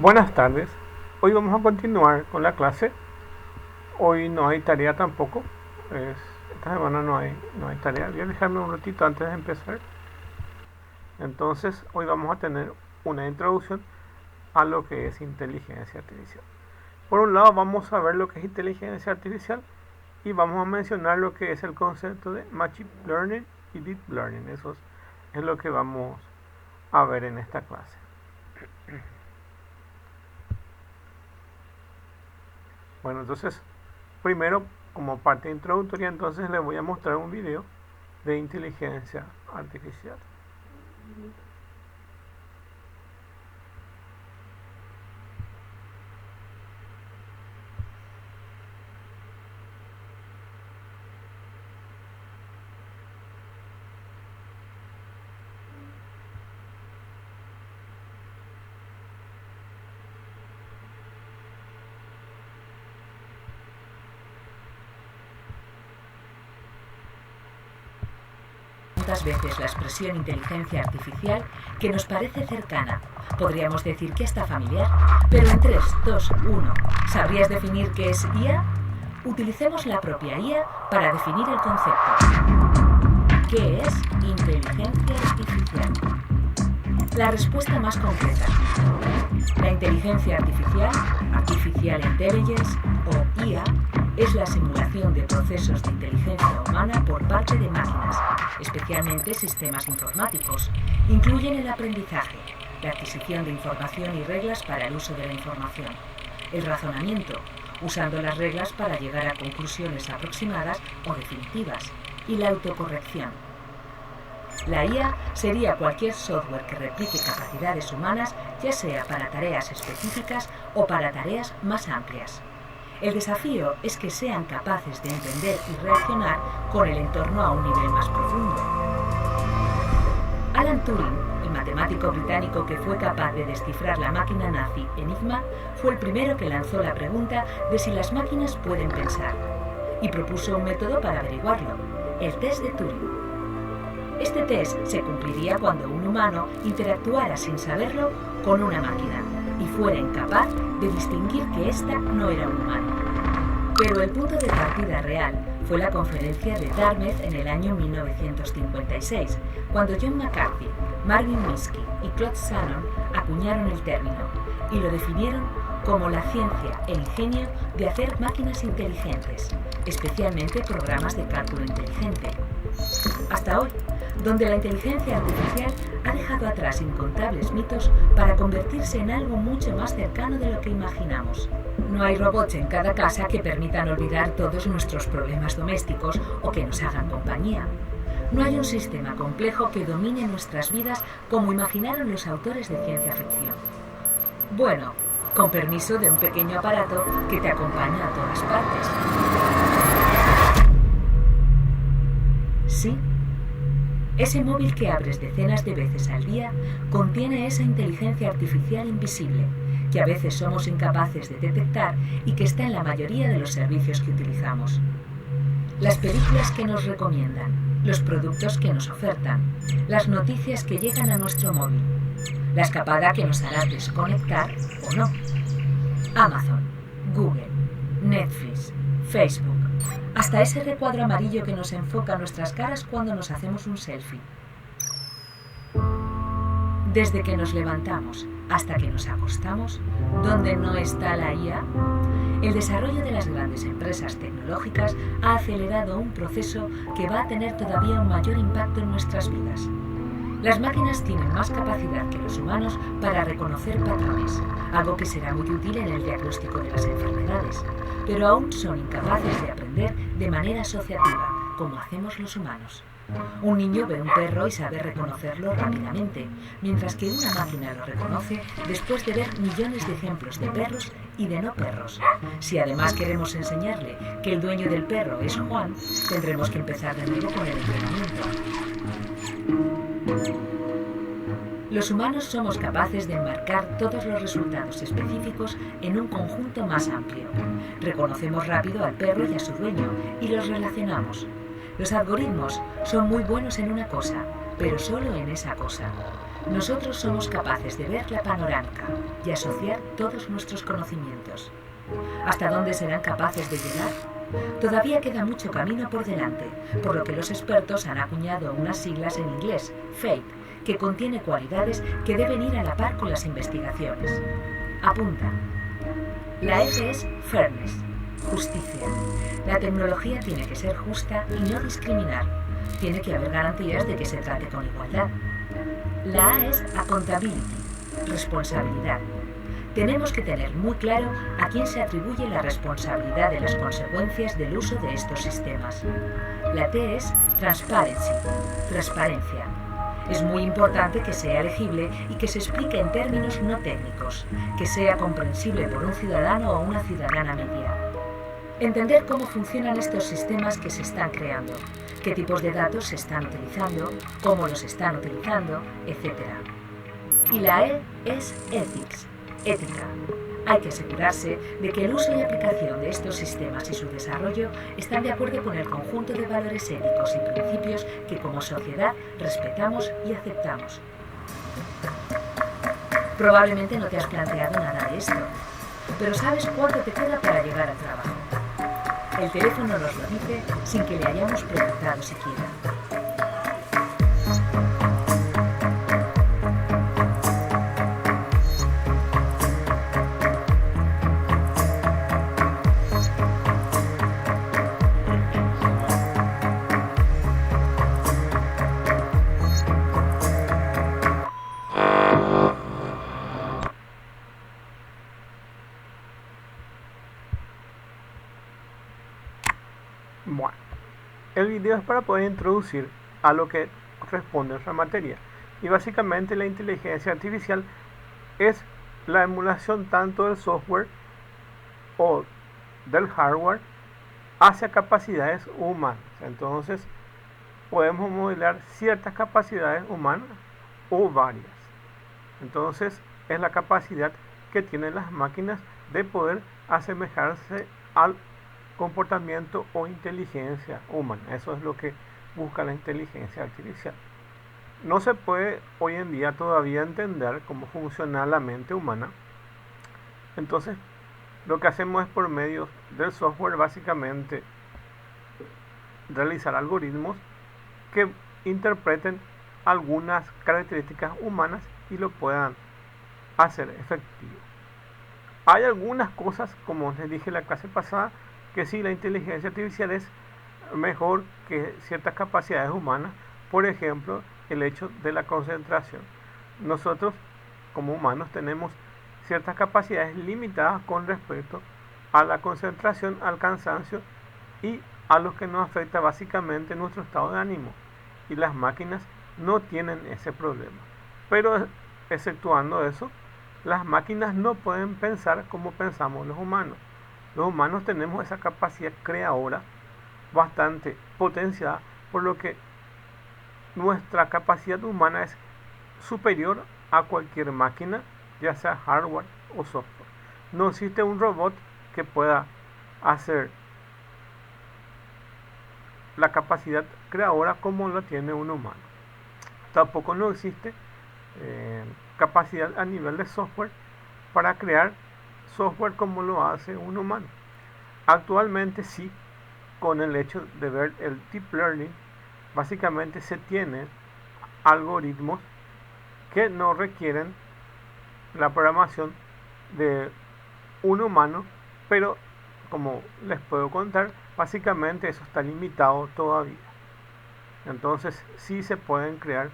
Buenas tardes, hoy vamos a continuar con la clase. Hoy no hay tarea tampoco, esta semana no hay tarea. Voy a dejarme un ratito antes de empezar. Entonces hoy vamos a tener una introducción a lo que es inteligencia artificial. Por un lado vamos a ver lo que es inteligencia artificial y vamos a mencionar lo que es el concepto de Machine Learning y Deep Learning. Eso es lo que vamos a ver en esta clase. Bueno, entonces, primero, como parte introductoria, entonces les voy a mostrar un video de inteligencia artificial. Tantas veces la expresión inteligencia artificial que nos parece cercana. Podríamos decir que está familiar, pero en 3, 2, 1, ¿sabrías definir qué es IA? Utilicemos la propia IA para definir el concepto. ¿Qué es inteligencia artificial? La respuesta más concreta. La inteligencia artificial, Artificial Intelligence o IA, es la simulación de procesos de inteligencia humana por parte de máquinas, especialmente sistemas informáticos. Incluyen el aprendizaje, la adquisición de información y reglas para el uso de la información, el razonamiento, usando las reglas para llegar a conclusiones aproximadas o definitivas, y la autocorrección. La IA sería cualquier software que replique capacidades humanas, ya sea para tareas específicas o para tareas más amplias. El desafío es que sean capaces de entender y reaccionar con el entorno a un nivel más profundo. Alan Turing, el matemático británico que fue capaz de descifrar la máquina nazi Enigma, fue el primero que lanzó la pregunta de si las máquinas pueden pensar, y propuso un método para averiguarlo, el test de Turing. Este test se cumpliría cuando un humano interactuara sin saberlo con una máquina y fuera incapaz de distinguir que ésta no era un humano. Pero el punto de partida real fue la conferencia de Dartmouth en el año 1956, cuando John McCarthy, Marvin Minsky y Claude Shannon acuñaron el término y lo definieron como la ciencia e ingenio de hacer máquinas inteligentes, especialmente programas de cálculo inteligente. Hasta hoy, donde la inteligencia artificial ha dejado atrás incontables mitos para convertirse en algo mucho más cercano de lo que imaginamos. No hay robots en cada casa que permitan olvidar todos nuestros problemas domésticos o que nos hagan compañía. No hay un sistema complejo que domine nuestras vidas como imaginaron los autores de ciencia ficción. Bueno, con permiso de un pequeño aparato que te acompaña a todas partes. Sí. Ese móvil que abres decenas de veces al día contiene esa inteligencia artificial invisible, que a veces somos incapaces de detectar y que está en la mayoría de los servicios que utilizamos. Las películas que nos recomiendan, los productos que nos ofertan, las noticias que llegan a nuestro móvil, la escapada que nos hará desconectar o no. Amazon, Google, Netflix, Facebook, hasta ese recuadro amarillo que nos enfoca nuestras caras cuando nos hacemos un selfie. Desde que nos levantamos hasta que nos acostamos, ¿dónde no está la IA? El desarrollo de las grandes empresas tecnológicas ha acelerado un proceso que va a tener todavía un mayor impacto en nuestras vidas. Las máquinas tienen más capacidad que los humanos para reconocer patrones, algo que será muy útil en el diagnóstico de las enfermedades, pero aún son incapaces de aprender de manera asociativa, como hacemos los humanos. Un niño ve un perro y sabe reconocerlo rápidamente, mientras que una máquina lo reconoce después de ver millones de ejemplos de perros y de no perros. Si además queremos enseñarle que el dueño del perro es Juan, tendremos que empezar de nuevo con el entrenamiento. Los humanos somos capaces de enmarcar todos los resultados específicos en un conjunto más amplio. Reconocemos rápido al perro y a su dueño y los relacionamos. Los algoritmos son muy buenos en una cosa, pero solo en esa cosa. Nosotros somos capaces de ver la panorámica y asociar todos nuestros conocimientos. ¿Hasta dónde serán capaces de llegar? Todavía queda mucho camino por delante, por lo que los expertos han acuñado unas siglas en inglés, FATE, que contiene cualidades que deben ir a la par con las investigaciones. Apunta. La F es Fairness, justicia. La tecnología tiene que ser justa y no discriminar. Tiene que haber garantías de que se trate con igualdad. La A es Accountability, responsabilidad. Tenemos que tener muy claro a quién se atribuye la responsabilidad de las consecuencias del uso de estos sistemas. La T es Transparency, transparencia. Es muy importante que sea legible y que se explique en términos no técnicos, que sea comprensible por un ciudadano o una ciudadana media. Entender cómo funcionan estos sistemas que se están creando, qué tipos de datos se están utilizando, cómo los están utilizando, etc. Y la E es Ethics, ética. Hay que asegurarse de que el uso y aplicación de estos sistemas y su desarrollo están de acuerdo con el conjunto de valores éticos y principios que como sociedad respetamos y aceptamos. Probablemente no te has planteado nada de esto, pero ¿sabes cuánto te queda para llegar al trabajo? El teléfono nos lo dice sin que le hayamos preguntado siquiera. Bueno, el video es para poder introducir a lo que corresponde a nuestra materia. Y básicamente la inteligencia artificial es la emulación tanto del software o del hardware hacia capacidades humanas. Entonces, podemos modelar ciertas capacidades humanas o varias. Entonces, es la capacidad que tienen las máquinas de poder asemejarse al comportamiento o inteligencia humana. Eso es lo que busca la inteligencia artificial. No se puede hoy en día todavía entender cómo funciona la mente humana. Entonces, lo que hacemos es por medio del software básicamente realizar algoritmos que interpreten algunas características humanas y lo puedan hacer efectivo. Hay algunas cosas, como les dije en la clase pasada, que sí, la inteligencia artificial es mejor que ciertas capacidades humanas. Por ejemplo, el hecho de la concentración. Nosotros, como humanos, tenemos ciertas capacidades limitadas con respecto a la concentración, al cansancio y a lo que nos afecta básicamente nuestro estado de ánimo. Y las máquinas no tienen ese problema. Pero, exceptuando eso, las máquinas no pueden pensar como pensamos los humanos. Los humanos tenemos esa capacidad creadora bastante potenciada, por lo que nuestra capacidad humana es superior a cualquier máquina, ya sea hardware o software. No existe un robot que pueda hacer la capacidad creadora como lo tiene un humano. Tampoco no existe capacidad a nivel de software para crear software como lo hace un humano. Actualmente sí, con el hecho de ver el deep learning, básicamente se tienen algoritmos que no requieren la programación de un humano, pero como les puedo contar, básicamente eso está limitado todavía. Entonces sí se pueden crear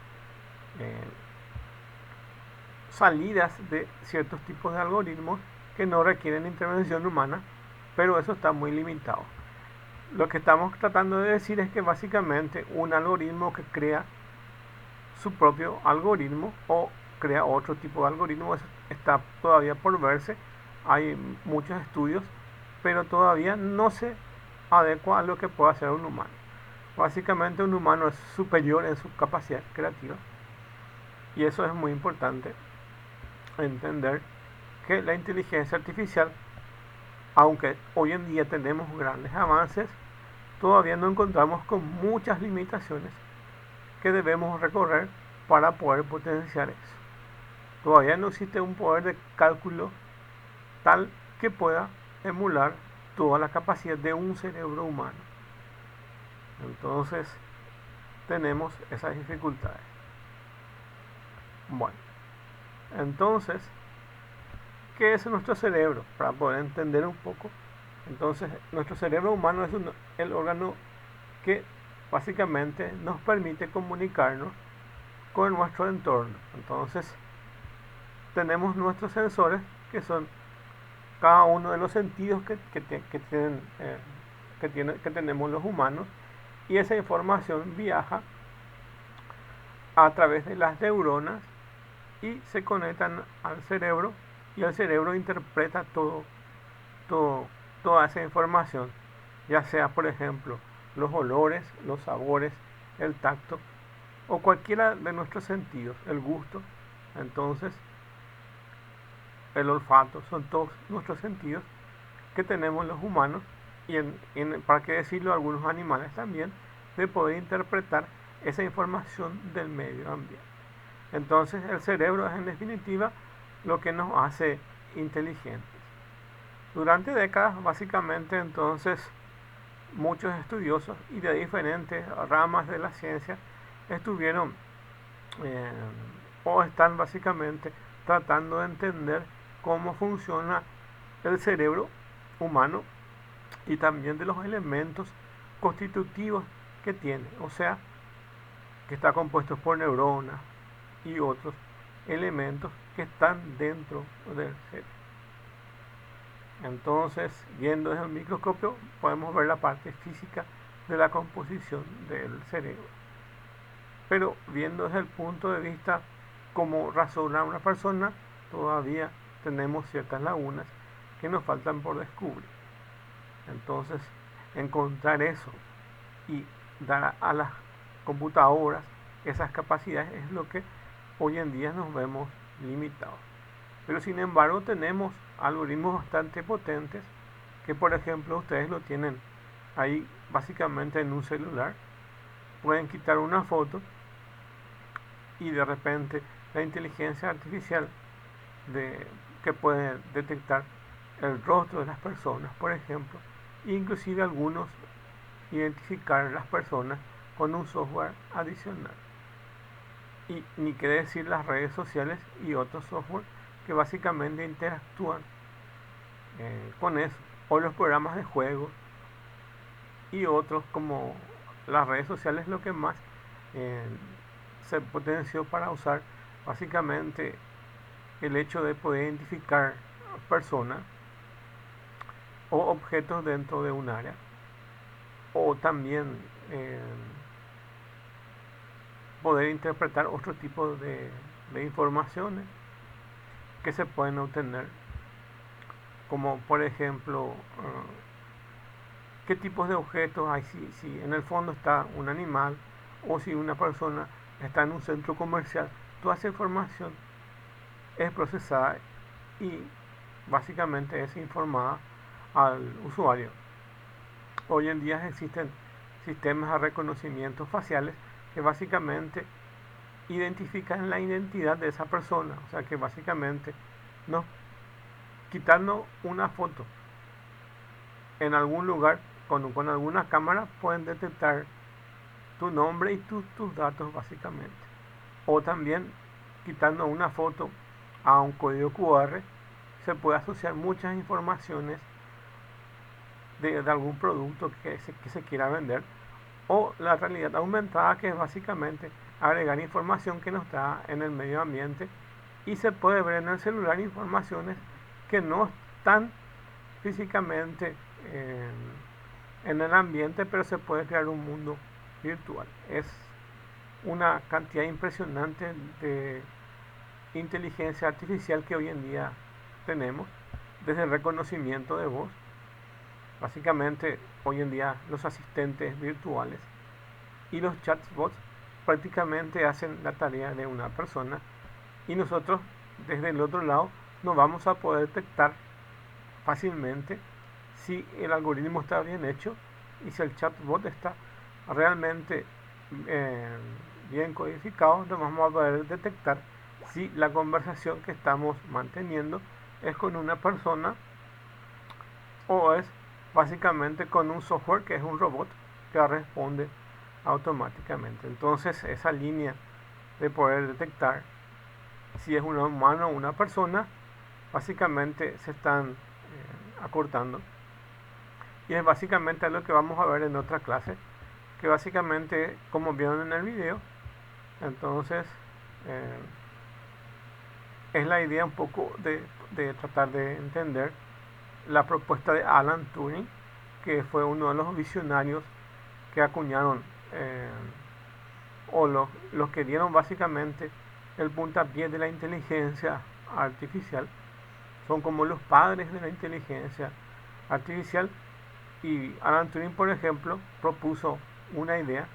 salidas de ciertos tipos de algoritmos que no requieren intervención humana, pero eso está muy limitado. Lo que estamos tratando de decir es que básicamente un algoritmo que crea su propio algoritmo o crea otro tipo de algoritmo, eso está todavía por verse. Hay muchos estudios, pero todavía no se adecua a lo que puede hacer un humano. Básicamente un humano es superior en su capacidad creativa, y eso es muy importante entender, que la inteligencia artificial, aunque hoy en día tenemos grandes avances, todavía no encontramos con muchas limitaciones que debemos recorrer para poder potenciar eso. Todavía no existe un poder de cálculo tal que pueda emular toda la capacidad de un cerebro humano. Entonces tenemos esas dificultades. Bueno, entonces, ¿qué es nuestro cerebro? Para poder entender un poco. Entonces, nuestro cerebro humano es el órgano que básicamente nos permite comunicarnos con nuestro entorno. Entonces, tenemos nuestros sensores, que son cada uno de los sentidos que tenemos los humanos, y esa información viaja a través de las neuronas y se conectan al cerebro, y el cerebro interpreta toda esa información, ya sea, por ejemplo, los olores, los sabores, el tacto o cualquiera de nuestros sentidos, el gusto. Entonces, el olfato, son todos nuestros sentidos que tenemos los humanos, y para qué decirlo, algunos animales también, de poder interpretar esa información del medio ambiente. Entonces, el cerebro es en definitiva lo que nos hace inteligentes. Durante décadas, básicamente, entonces, muchos estudiosos y de diferentes ramas de la ciencia estuvieron o están básicamente tratando de entender cómo funciona el cerebro humano y también de los elementos constitutivos que tiene, o sea, que está compuesto por neuronas y otros elementos que están dentro del cerebro. Entonces, viendo desde el microscopio, podemos ver la parte física de la composición del cerebro. Pero viendo desde el punto de vista cómo razona una persona, todavía tenemos ciertas lagunas que nos faltan por descubrir. Entonces, encontrar eso y dar a las computadoras esas capacidades es lo que hoy en día nos vemos limitados. Pero sin embargo tenemos algoritmos bastante potentes que, por ejemplo, ustedes lo tienen ahí básicamente en un celular. Pueden quitar una foto y de repente la inteligencia artificial que puede detectar el rostro de las personas, por ejemplo, e inclusive algunos identificar las personas con un software adicional. Y ni qué decir las redes sociales y otros software que básicamente interactúan con eso, o los programas de juego y otros como las redes sociales, lo que más se potenció para usar básicamente el hecho de poder identificar personas o objetos dentro de un área, o también poder interpretar otro tipo de informaciones que se pueden obtener, como por ejemplo qué tipos de objetos hay, si en el fondo está un animal o si una persona está en un centro comercial. Toda esa información es procesada y básicamente es informada al usuario. Hoy en día existen sistemas de reconocimiento faciales que básicamente identifican la identidad de esa persona, o sea que básicamente no, quitando una foto en algún lugar con alguna cámara, pueden detectar tu nombre y tus datos básicamente. O también quitando una foto a un código QR se puede asociar muchas informaciones de algún producto que se quiera vender, o la realidad aumentada, que es básicamente agregar información que no está en el medio ambiente, y se puede ver en el celular informaciones que no están físicamente en el ambiente, pero se puede crear un mundo virtual. Es una cantidad impresionante de inteligencia artificial que hoy en día tenemos, desde el reconocimiento de voz. Básicamente hoy en día los asistentes virtuales y los chatbots prácticamente hacen la tarea de una persona, y nosotros desde el otro lado no vamos a poder detectar fácilmente si el algoritmo está bien hecho y si el chatbot está realmente bien codificado, entonces vamos a poder detectar si la conversación que estamos manteniendo es con una persona o es básicamente con un software que es un robot que responde automáticamente. Entonces esa línea de poder detectar si es un humano o una persona básicamente se están acortando, y es básicamente lo que vamos a ver en otra clase, que básicamente, como vieron en el video, entonces es la idea un poco de tratar de entender la propuesta de Alan Turing, que fue uno de los visionarios que acuñaron o los que dieron básicamente el puntapié de la inteligencia artificial. Son como los padres de la inteligencia artificial. Y Alan Turing, por ejemplo, propuso una idea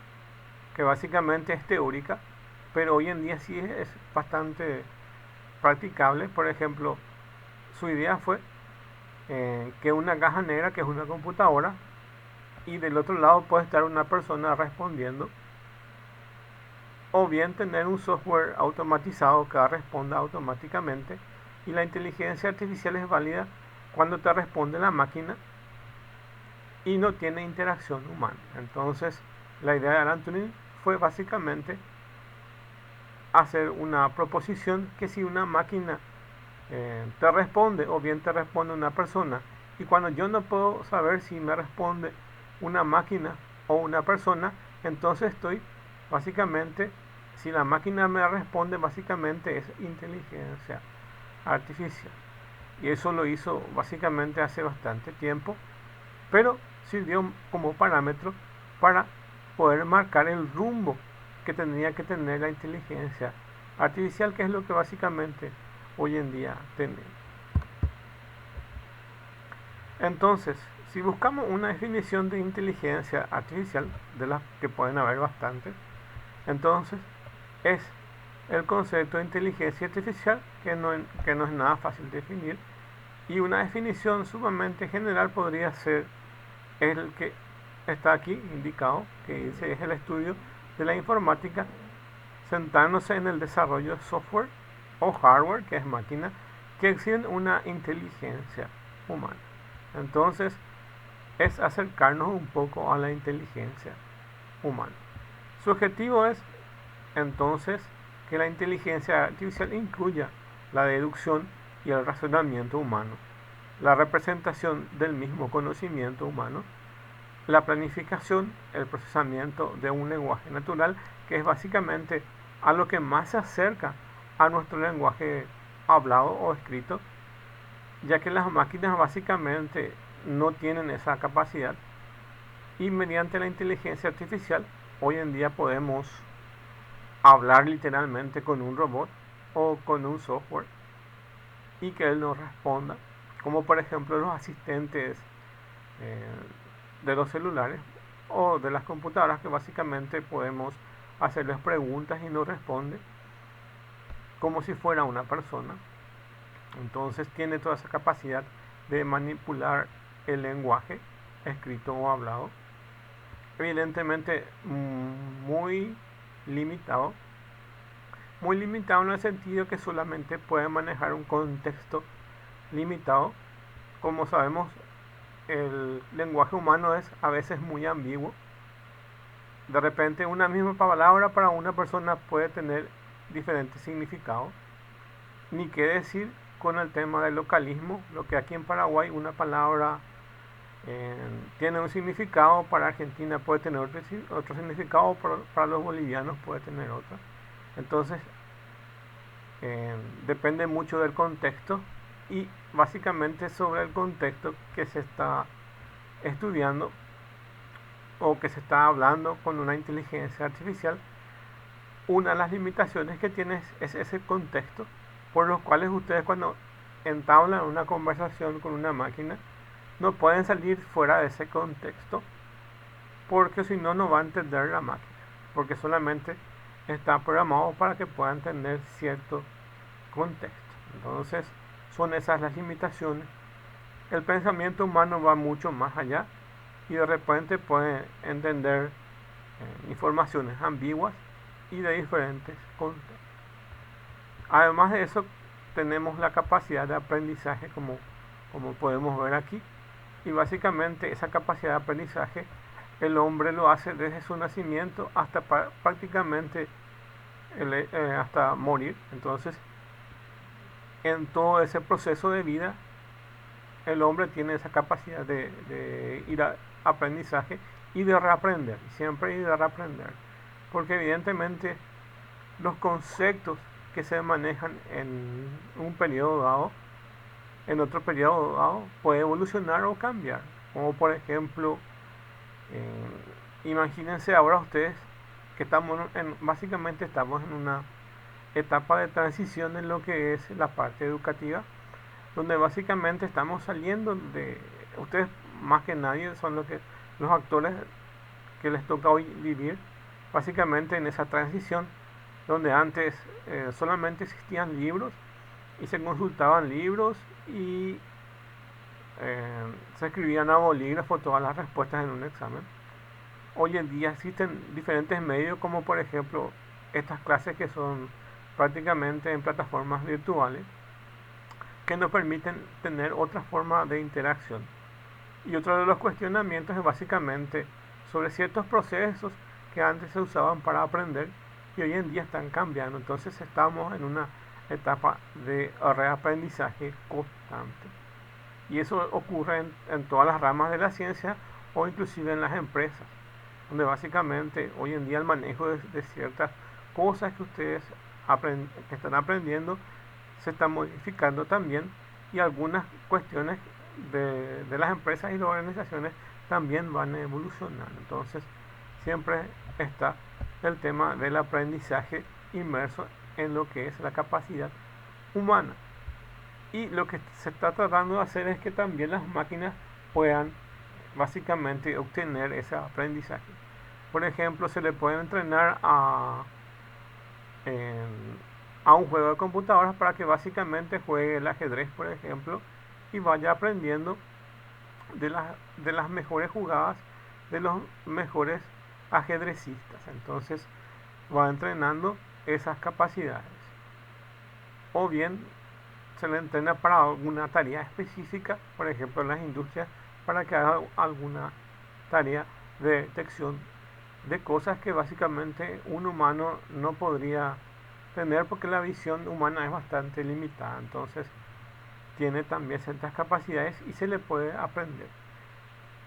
que básicamente es teórica, pero hoy en día sí es bastante practicable. Por ejemplo, su idea fue que una caja negra, que es una computadora, y del otro lado puede estar una persona respondiendo, o bien tener un software automatizado que responda automáticamente, y la inteligencia artificial es válida cuando te responde la máquina y no tiene interacción humana. Entonces la idea de Alan Turing fue básicamente hacer una proposición que si una máquina te responde o bien te responde una persona, y cuando yo no puedo saber si me responde una máquina o una persona, entonces estoy básicamente, si la máquina me responde, básicamente es inteligencia artificial. Y eso lo hizo básicamente hace bastante tiempo, pero sirvió como parámetro para poder marcar el rumbo que tendría que tener la inteligencia artificial, que es lo que básicamente hoy en día tenemos. Entonces, si buscamos una definición de inteligencia artificial, de las que pueden haber bastantes, entonces es el concepto de inteligencia artificial, que no es nada fácil de definir, y una definición sumamente general podría ser el que está aquí indicado, que dice: es el estudio de la informática centrándose en el desarrollo de software o hardware, que es máquina, que exhiben una inteligencia humana. Entonces es acercarnos un poco a la inteligencia humana. Su objetivo es entonces que la inteligencia artificial incluya la deducción y el razonamiento humano, la representación del mismo conocimiento humano, la planificación, el procesamiento de un lenguaje natural, que es básicamente a lo que más se acerca a nuestro lenguaje hablado o escrito, ya que las máquinas básicamente no tienen esa capacidad, y mediante la inteligencia artificial hoy en día podemos hablar literalmente con un robot o con un software y que él nos responda, como por ejemplo los asistentes de los celulares o de las computadoras, que básicamente podemos hacerles preguntas y nos responde como si fuera una persona. Entonces tiene toda esa capacidad de manipular el lenguaje escrito o hablado, evidentemente muy limitado en el sentido que solamente puede manejar un contexto limitado. Como sabemos, el lenguaje humano es a veces muy ambiguo. De repente una misma palabra para una persona puede tener diferentes significados. Ni qué decir con el tema del localismo, lo que aquí en Paraguay una palabra tiene un significado, para Argentina puede tener otro significado, para los bolivianos puede tener otro. Entonces depende mucho del contexto, y básicamente sobre el contexto que se está estudiando o que se está hablando con una inteligencia artificial, una de las limitaciones que tiene es ese contexto, por los cuales ustedes, cuando entablan una conversación con una máquina, no pueden salir fuera de ese contexto, porque si no, no va a entender la máquina, porque solamente está programado para que pueda entender cierto contexto. Entonces son esas las limitaciones. El pensamiento humano va mucho más allá, y de repente puede entender informaciones ambiguas y de diferentes contextos. Además de eso, tenemos la capacidad de aprendizaje como podemos ver aquí. Y básicamente esa capacidad de aprendizaje el hombre lo hace desde su nacimiento hasta prácticamente hasta morir. Entonces, en todo ese proceso de vida, el hombre tiene esa capacidad de ir a aprendizaje y de reaprender, siempre ir a reaprender. Porque evidentemente los conceptos que se manejan en un periodo dado, en otro periodo dado, puede evolucionar o cambiar. Como por ejemplo, imagínense ahora ustedes que básicamente estamos en una etapa de transición en lo que es la parte educativa, donde básicamente estamos saliendo ustedes más que nadie son los actores que les toca hoy vivir, básicamente en esa transición, donde antes solamente existían libros y se consultaban libros y se escribían a bolígrafo todas las respuestas en un examen. Hoy en día existen diferentes medios, como por ejemplo estas clases que son prácticamente en plataformas virtuales, que nos permiten tener otra forma de interacción. Y otro de los cuestionamientos es básicamente sobre ciertos procesos que antes se usaban para aprender y hoy en día están cambiando. Entonces estamos en una etapa de reaprendizaje constante. Y eso ocurre en todas las ramas de la ciencia o inclusive en las empresas, donde básicamente hoy en día el manejo de ciertas cosas que ustedes que están aprendiendo se están modificando también, y algunas cuestiones de las empresas y las organizaciones también van evolucionando. Entonces siempre está el tema del aprendizaje inmerso en lo que es la capacidad humana. Y lo que se está tratando de hacer es que también las máquinas puedan básicamente obtener ese aprendizaje. Por ejemplo, se le puede entrenar a un juego de computadoras para que básicamente juegue el ajedrez, por ejemplo, y vaya aprendiendo de las mejores jugadas de los mejores ajedrecistas. Entonces va entrenando esas capacidades. O bien se le entrena para alguna tarea específica, por ejemplo en las industrias, para que haga alguna tarea de detección de cosas que básicamente un humano no podría tener, porque la visión humana es bastante limitada. Entonces tiene también ciertas capacidades y se le puede aprender.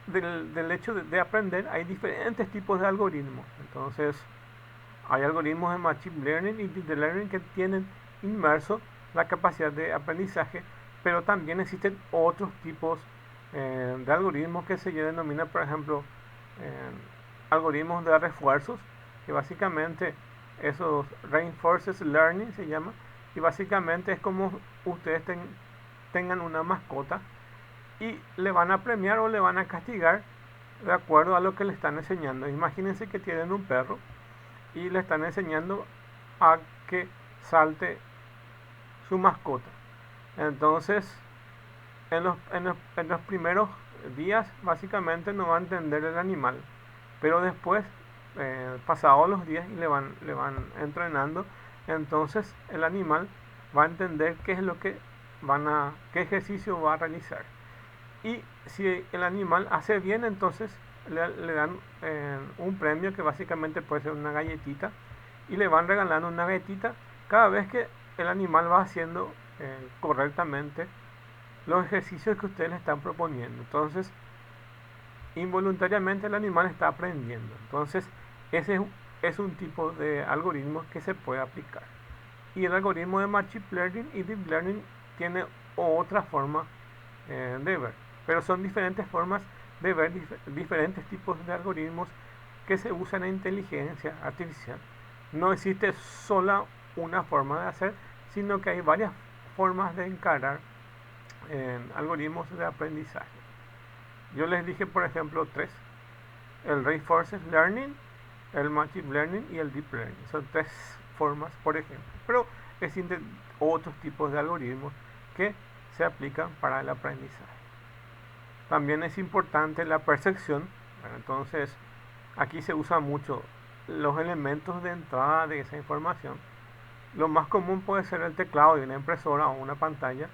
Del hecho de aprender hay diferentes tipos de algoritmos. Entonces hay algoritmos de Machine Learning y Deep Learning que tienen inmerso la capacidad de aprendizaje, pero también existen otros tipos de algoritmos que se denominan, por ejemplo, algoritmos de refuerzos, que básicamente esos reinforced learning se llama, y básicamente es como ustedes tengan una mascota y le van a premiar o le van a castigar de acuerdo a lo que le están enseñando. Imagínense que tienen un perro y le están enseñando a que salte su mascota. Entonces en los primeros días básicamente no va a entender el animal, pero después pasados los días y le van entrenando, entonces el animal va a entender qué es lo que qué ejercicio va a realizar. Y si el animal hace bien, entonces le dan un premio que básicamente puede ser una galletita, y le van regalando una galletita cada vez que el animal va haciendo correctamente los ejercicios que ustedes le están proponiendo. Entonces involuntariamente el animal está aprendiendo. Entonces ese es un tipo de algoritmo que se puede aplicar. Y el algoritmo de Machine Learning y Deep Learning tiene otra forma de ver, pero son diferentes formas de ver diferentes tipos de algoritmos que se usan en inteligencia artificial. No existe sola una forma de hacer, sino que hay varias formas de encarar algoritmos de aprendizaje. Yo les dije, por ejemplo, tres: el Reinforced Learning, el Machine Learning y el Deep Learning. Son tres formas, por ejemplo, pero existen otros tipos de algoritmos que se aplican para el aprendizaje. También es importante la percepción. Bueno, entonces aquí se usa mucho los elementos de entrada de esa información. Lo más común puede ser el teclado de una impresora o una pantalla,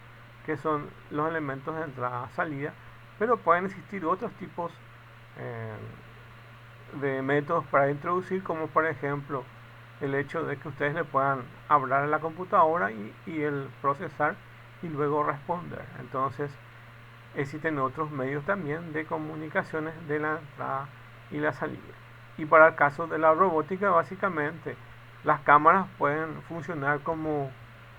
que son los elementos de entrada-salida, pero pueden existir otros tipos de métodos para introducir, como por ejemplo el hecho de que ustedes le puedan hablar a la computadora y el procesar y luego responder. Entonces existen otros medios también de comunicaciones de la entrada y la salida. Y para el caso de la robótica, básicamente las cámaras pueden funcionar como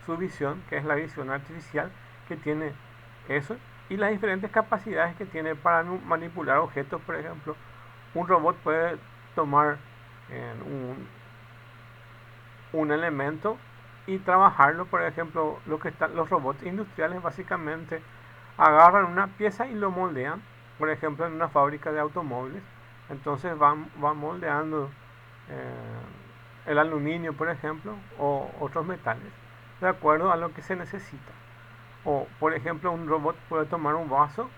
su visión, que es la visión artificial, que tiene eso, y las diferentes capacidades que tiene para manipular objetos. Por ejemplo, un robot puede tomar un elemento y trabajarlo. Por ejemplo, los robots industriales básicamente agarran una pieza y lo moldean, por ejemplo en una fábrica de automóviles. Entonces van moldeando el aluminio, por ejemplo, o otros metales, de acuerdo a lo que se necesita. O por ejemplo un robot puede tomar un vaso,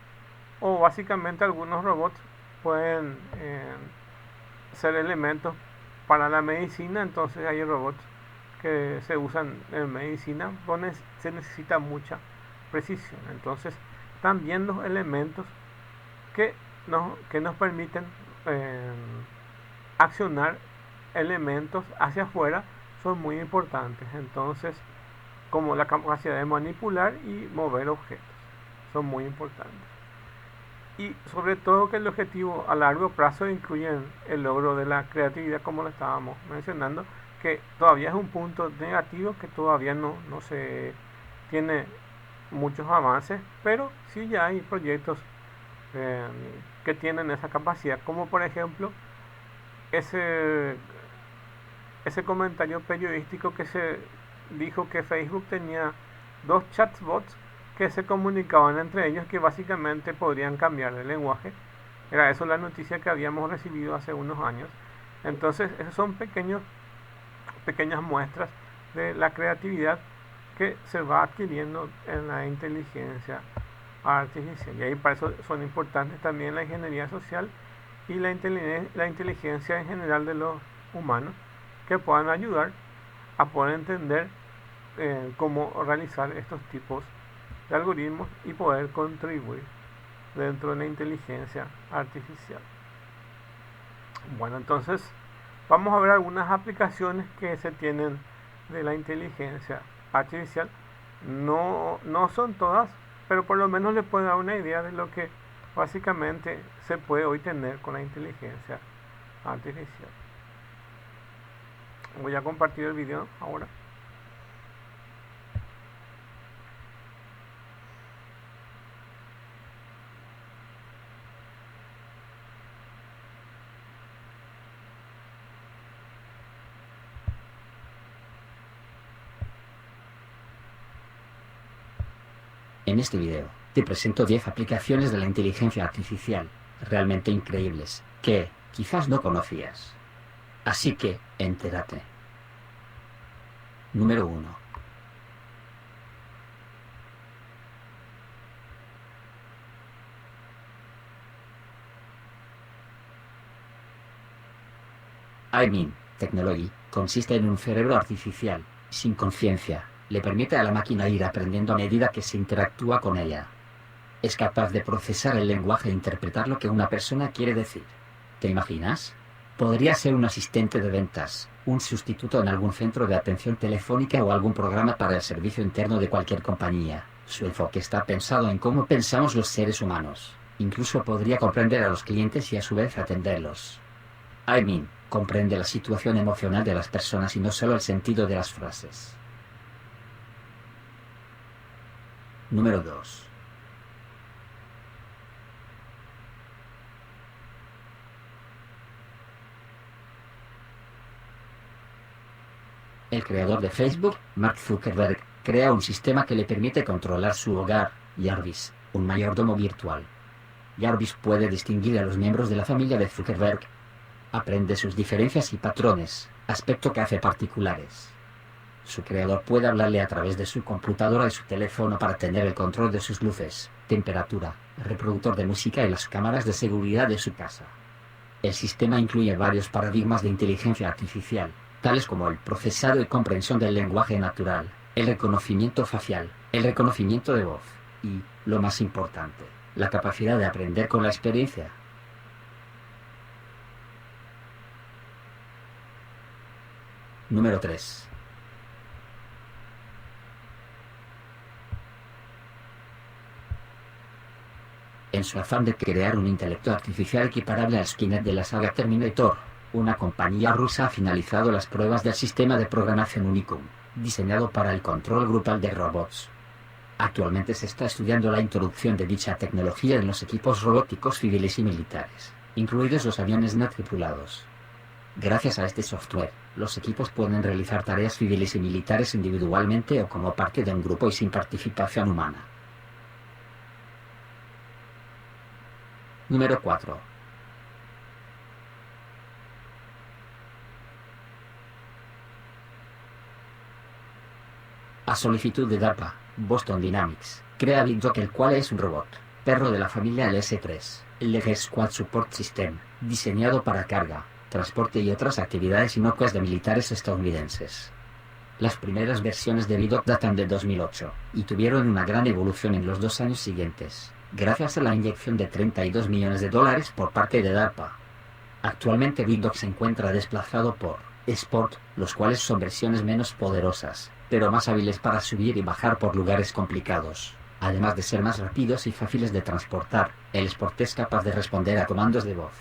o básicamente algunos robots pueden ser elementos para la medicina. Entonces hay robots que se usan en medicina donde se necesita mucha precisión. Entonces también los elementos que nos permiten accionar elementos hacia afuera son muy importantes. Entonces, como la capacidad de manipular y mover objetos, son muy importantes. Y sobre todo que el objetivo a largo plazo incluye el logro de la creatividad, como lo estábamos mencionando, que todavía es un punto negativo, que todavía no se tiene muchos avances, pero sí ya hay proyectos que tienen esa capacidad, como por ejemplo ese comentario periodístico que se dijo que Facebook tenía 2 chatbots que se comunicaban entre ellos, que básicamente podrían cambiar de lenguaje. Era eso la noticia que habíamos recibido hace unos años. Entonces esos son pequeñas muestras de la creatividad que se va adquiriendo en la inteligencia artificial. Y ahí para eso son importantes también la ingeniería social y la inteligencia en general de los humanos, que puedan ayudar a poder entender cómo realizar estos tipos de algoritmos y poder contribuir dentro de la inteligencia artificial. Bueno, entonces vamos a ver algunas aplicaciones que se tienen de la inteligencia artificial. No son todas, pero por lo menos les puede dar una idea de lo que básicamente se puede hoy tener con la inteligencia artificial. Voy a compartir el video ahora. En este video, te presento 10 aplicaciones de la inteligencia artificial, realmente increíbles, que, quizás no conocías. Así que, entérate. Número 1. iMin Technology consiste en un cerebro artificial, sin conciencia. Le permite a la máquina ir aprendiendo a medida que se interactúa con ella. Es capaz de procesar el lenguaje e interpretar lo que una persona quiere decir. ¿Te imaginas? Podría ser un asistente de ventas, un sustituto en algún centro de atención telefónica o algún programa para el servicio interno de cualquier compañía. Su enfoque está pensado en cómo pensamos los seres humanos. Incluso podría comprender a los clientes y a su vez atenderlos. iMin comprende la situación emocional de las personas y no solo el sentido de las frases. Número 2. El creador de Facebook, Mark Zuckerberg, crea un sistema que le permite controlar su hogar, Jarvis, un mayordomo virtual. Jarvis puede distinguir a los miembros de la familia de Zuckerberg. Aprende sus diferencias y patrones, aspecto que hace particulares. Su creador puede hablarle a través de su computadora y su teléfono para tener el control de sus luces, temperatura, reproductor de música y las cámaras de seguridad de su casa. El sistema incluye varios paradigmas de inteligencia artificial, tales como el procesado y comprensión del lenguaje natural, el reconocimiento facial, el reconocimiento de voz, y, lo más importante, la capacidad de aprender con la experiencia. Número 3. En su afán de crear un intelecto artificial equiparable al Skynet de la saga Terminator, una compañía rusa ha finalizado las pruebas del sistema de programación Unicum, diseñado para el control grupal de robots. Actualmente se está estudiando la introducción de dicha tecnología en los equipos robóticos civiles y militares, incluidos los aviones no tripulados. Gracias a este software, los equipos pueden realizar tareas civiles y militares individualmente o como parte de un grupo y sin participación humana. Número 4. A solicitud de DARPA, Boston Dynamics crea BigDog, el cual es un robot, perro de la familia LS3, el Leg Squad Support System, diseñado para carga, transporte y otras actividades inocuas de militares estadounidenses. Las primeras versiones de BigDog datan de 2008, y tuvieron una gran evolución en los 2 años siguientes, gracias a la inyección de $32 millones por parte de DARPA. Actualmente BigDog se encuentra desplazado por Sport, los cuales son versiones menos poderosas, pero más hábiles para subir y bajar por lugares complicados. Además de ser más rápidos y fáciles de transportar, el Sport es capaz de responder a comandos de voz.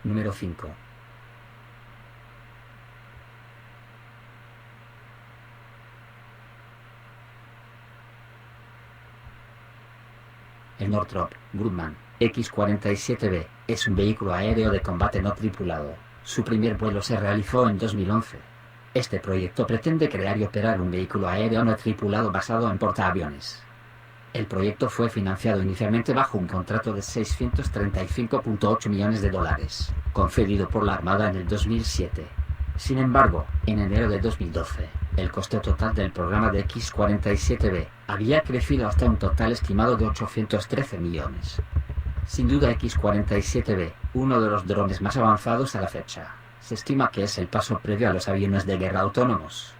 Número 5. El Northrop Grumman X-47B es un vehículo aéreo de combate no tripulado. Su primer vuelo se realizó en 2011. Este proyecto pretende crear y operar un vehículo aéreo no tripulado basado en portaaviones. El proyecto fue financiado inicialmente bajo un contrato de $635.8 millones, concedido por la Armada en el 2007. Sin embargo, en enero de 2012, el coste total del programa de X-47B había crecido hasta un total estimado de 813 millones. Sin duda X-47B, uno de los drones más avanzados a la fecha, se estima que es el paso previo a los aviones de guerra autónomos.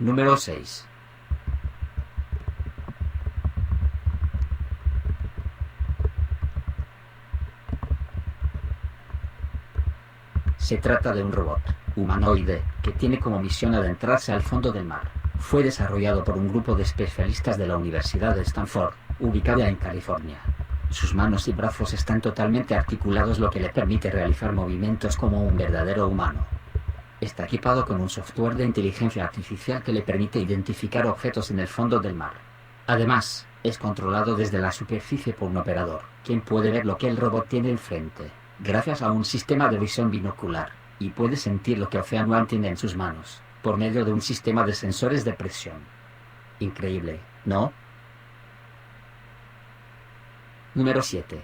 Número 6. Se trata de un robot humanoide que tiene como misión adentrarse al fondo del mar. Fue desarrollado por un grupo de especialistas de la Universidad de Stanford, ubicada en California. Sus manos y brazos están totalmente articulados, lo que le permite realizar movimientos como un verdadero humano. Está equipado con un software de inteligencia artificial que le permite identificar objetos en el fondo del mar. Además, es controlado desde la superficie por un operador, quien puede ver lo que el robot tiene enfrente, gracias a un sistema de visión binocular, y puede sentir lo que Ocean tiene en sus manos, por medio de un sistema de sensores de presión. Increíble, ¿no? Número 7.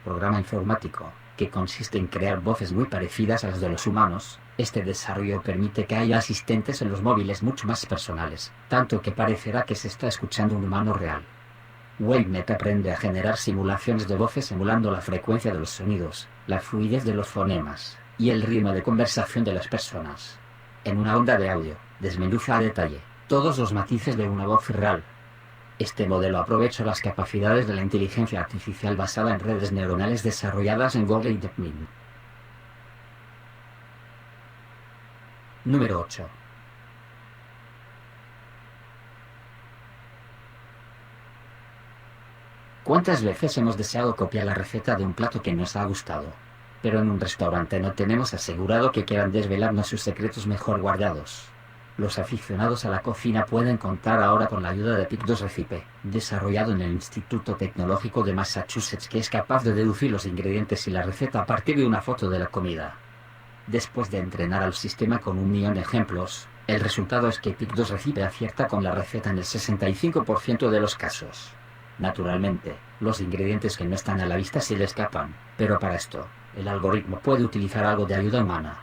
Programa informático, que consiste en crear voces muy parecidas a las de los humanos. Este desarrollo permite que haya asistentes en los móviles mucho más personales, tanto que parecerá que se está escuchando un humano real. WaveNet aprende a generar simulaciones de voces emulando la frecuencia de los sonidos, la fluidez de los fonemas, y el ritmo de conversación de las personas. En una onda de audio, desmenuza a detalle todos los matices de una voz real. Este modelo aprovecha las capacidades de la inteligencia artificial basada en redes neuronales desarrolladas en Google y DeepMind. Número 8. ¿Cuántas veces hemos deseado copiar la receta de un plato que nos ha gustado? Pero en un restaurante no tenemos asegurado que quieran desvelarnos sus secretos mejor guardados. Los aficionados a la cocina pueden contar ahora con la ayuda de Pictos Recipe, desarrollado en el Instituto Tecnológico de Massachusetts, que es capaz de deducir los ingredientes y la receta a partir de una foto de la comida. Después de entrenar al sistema con 1.000.000 de ejemplos, el resultado es que Pictos Recipe acierta con la receta en el 65% de los casos. Naturalmente, los ingredientes que no están a la vista se le escapan, pero para esto, el algoritmo puede utilizar algo de ayuda humana.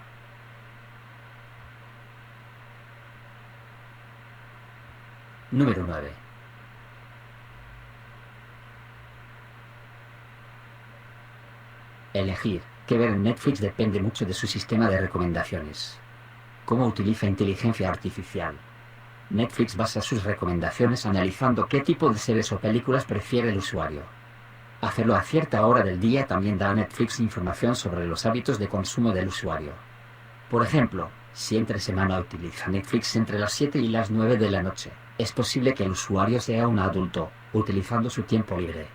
Número 9. Elegir qué ver en Netflix depende mucho de su sistema de recomendaciones. ¿Cómo utiliza inteligencia artificial? Netflix basa sus recomendaciones analizando qué tipo de series o películas prefiere el usuario. Hacerlo a cierta hora del día también da a Netflix información sobre los hábitos de consumo del usuario. Por ejemplo, si entre semana utiliza Netflix entre las 7 y las 9 de la noche, es posible que el usuario sea un adulto, utilizando su tiempo libre.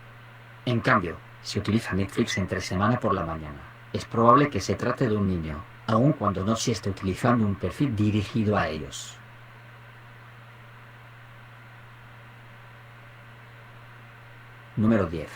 En cambio, si utiliza Netflix entre semana por la mañana, es probable que se trate de un niño, aun cuando no se esté utilizando un perfil dirigido a ellos. Número 10.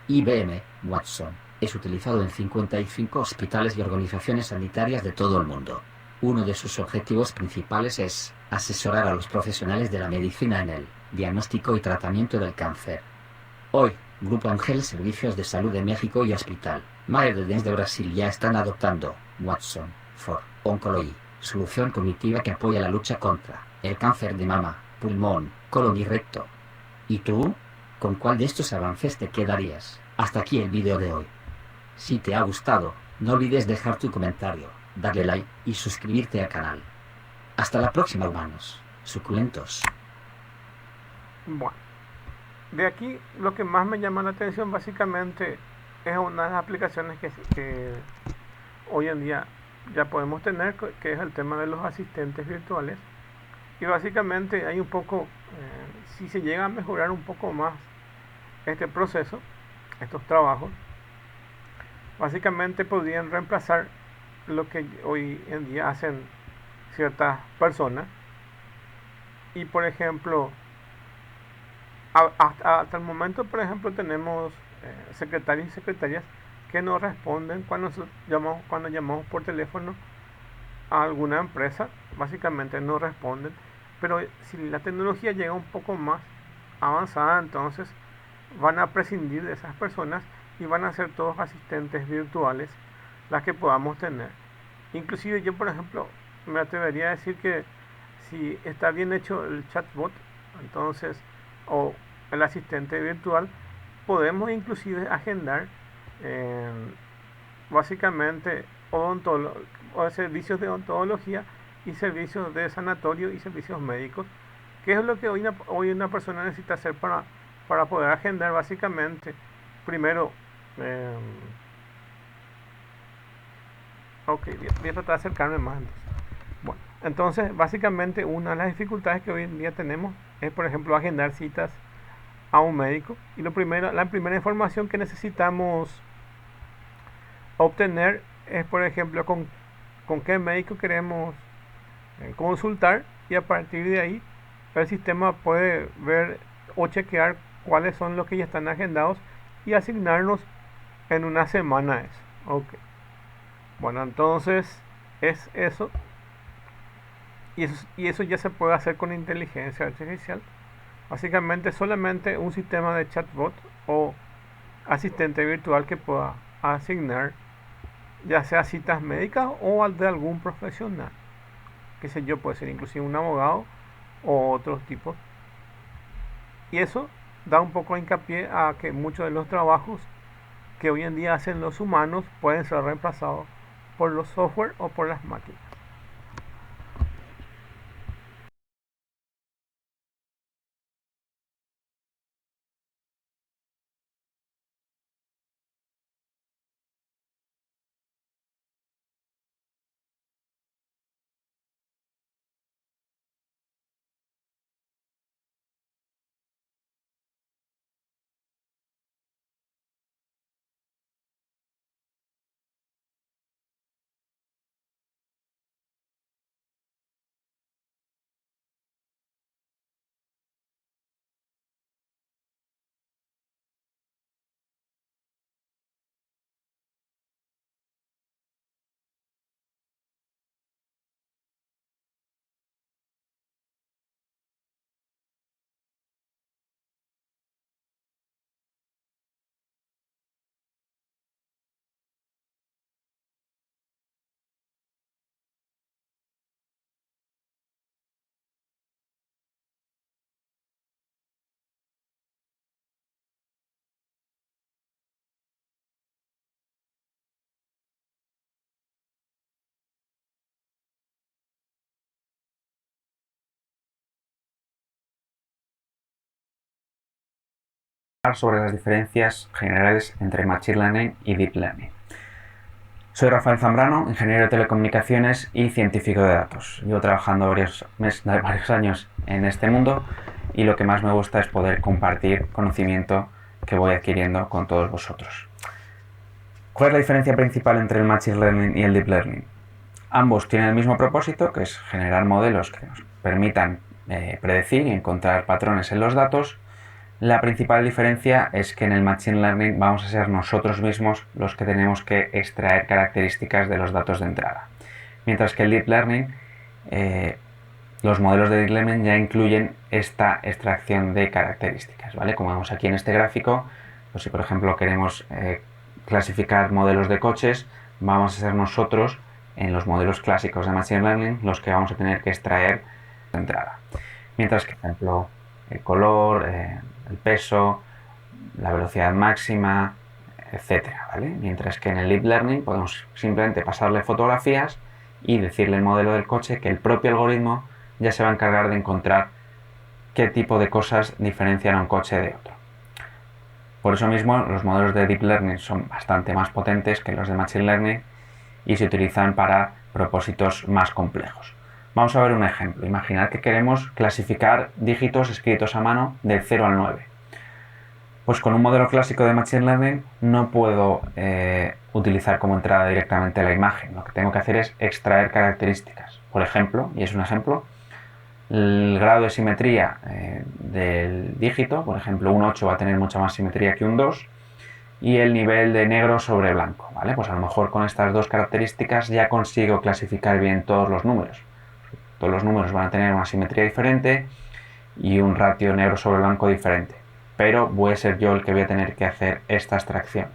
IBM Watson es utilizado en 55 hospitales y organizaciones sanitarias de todo el mundo. Uno de sus objetivos principales es asesorar a los profesionales de la medicina en el diagnóstico y tratamiento del cáncer. Hoy, Grupo Ángel Servicios de Salud de México y Hospital Maedens de Brasil ya están adoptando Watson for Oncology, solución cognitiva que apoya la lucha contra el cáncer de mama, pulmón, colon y recto. ¿Y tú? ¿Con cuál de estos avances te quedarías? Hasta aquí el vídeo de hoy. Si te ha gustado, no olvides dejar tu comentario, darle like y suscribirte al canal. Hasta la próxima, humanos suculentos. Bueno, de aquí lo que más me llama la atención básicamente es una de las aplicaciones que hoy en día ya podemos tener, que es el tema de los asistentes virtuales. Y básicamente hay un poco, si se llega a mejorar un poco más este proceso, estos trabajos, básicamente podrían reemplazar lo que hoy en día hacen ciertas personas. Y por ejemplo, hasta el momento, por ejemplo, tenemos secretarios y secretarias que no responden cuando llamamos por teléfono a alguna empresa, básicamente no responden. Pero si la tecnología llega un poco más avanzada, entonces van a prescindir de esas personas y van a ser todos asistentes virtuales las que podamos tener. Inclusive yo, por ejemplo, me atrevería a decir que si está bien hecho el chatbot, entonces, o el asistente virtual, podemos inclusive agendar eh, básicamente o servicios de odontología y servicios de sanatorio y servicios médicos, que es lo que hoy una persona necesita hacer para poder agendar básicamente. Primero, eh, ok, voy a tratar de acercarme más entonces. Bueno, entonces básicamente una de las dificultades que hoy en día tenemos es, por ejemplo, agendar citas a un médico. Y la primera información que necesitamos obtener es, por ejemplo, con qué médico queremos consultar, y a partir de ahí el sistema puede ver o chequear cuáles son los que ya están agendados y asignarnos en una semana eso. Ok. Bueno, entonces es eso. Y eso ya se puede hacer con inteligencia artificial. Básicamente solamente un sistema de chatbot o asistente virtual que pueda asignar ya sea citas médicas o al de algún profesional. Que sé yo, puede ser inclusive un abogado o otros tipos. Y eso da un poco de hincapié a que muchos de los trabajos que hoy en día hacen los humanos pueden ser reemplazados por los software o por las máquinas. Sobre las diferencias generales entre Machine Learning y Deep Learning. Soy Rafael Zambrano, ingeniero de telecomunicaciones y científico de datos. Llevo trabajando varios años en este mundo y lo que más me gusta es poder compartir conocimiento que voy adquiriendo con todos vosotros. ¿Cuál es la diferencia principal entre el Machine Learning y el Deep Learning? Ambos tienen el mismo propósito, que es generar modelos que nos permitan predecir y encontrar patrones en los datos. La principal diferencia es que en el Machine Learning vamos a ser nosotros mismos los que tenemos que extraer características de los datos de entrada. Mientras que el Deep Learning, los modelos de Deep Learning ya incluyen esta extracción de características, ¿vale? Como vemos aquí en este gráfico, pues si por ejemplo queremos clasificar modelos de coches, vamos a ser nosotros en los modelos clásicos de Machine Learning los que vamos a tener que extraer de entrada. Mientras que, por ejemplo, el color, el peso, la velocidad máxima, etcétera, ¿vale? Mientras que en el Deep Learning podemos simplemente pasarle fotografías y decirle al modelo del coche que el propio algoritmo ya se va a encargar de encontrar qué tipo de cosas diferencian a un coche de otro. Por eso mismo los modelos de Deep Learning son bastante más potentes que los de Machine Learning y se utilizan para propósitos más complejos. Vamos a ver un ejemplo. Imaginad que queremos clasificar dígitos escritos a mano del 0 al 9. Pues con un modelo clásico de Machine Learning no puedo utilizar como entrada directamente la imagen. Lo que tengo que hacer es extraer características. Por ejemplo, y es un ejemplo, el grado de simetría del dígito, por ejemplo, un 8 va a tener mucha más simetría que un 2, y el nivel de negro sobre blanco, ¿vale? Pues a lo mejor con estas dos características ya consigo clasificar bien todos los números. Todos los números van a tener una simetría diferente y un ratio negro sobre blanco diferente, pero voy a ser yo el que voy a tener que hacer esta extracción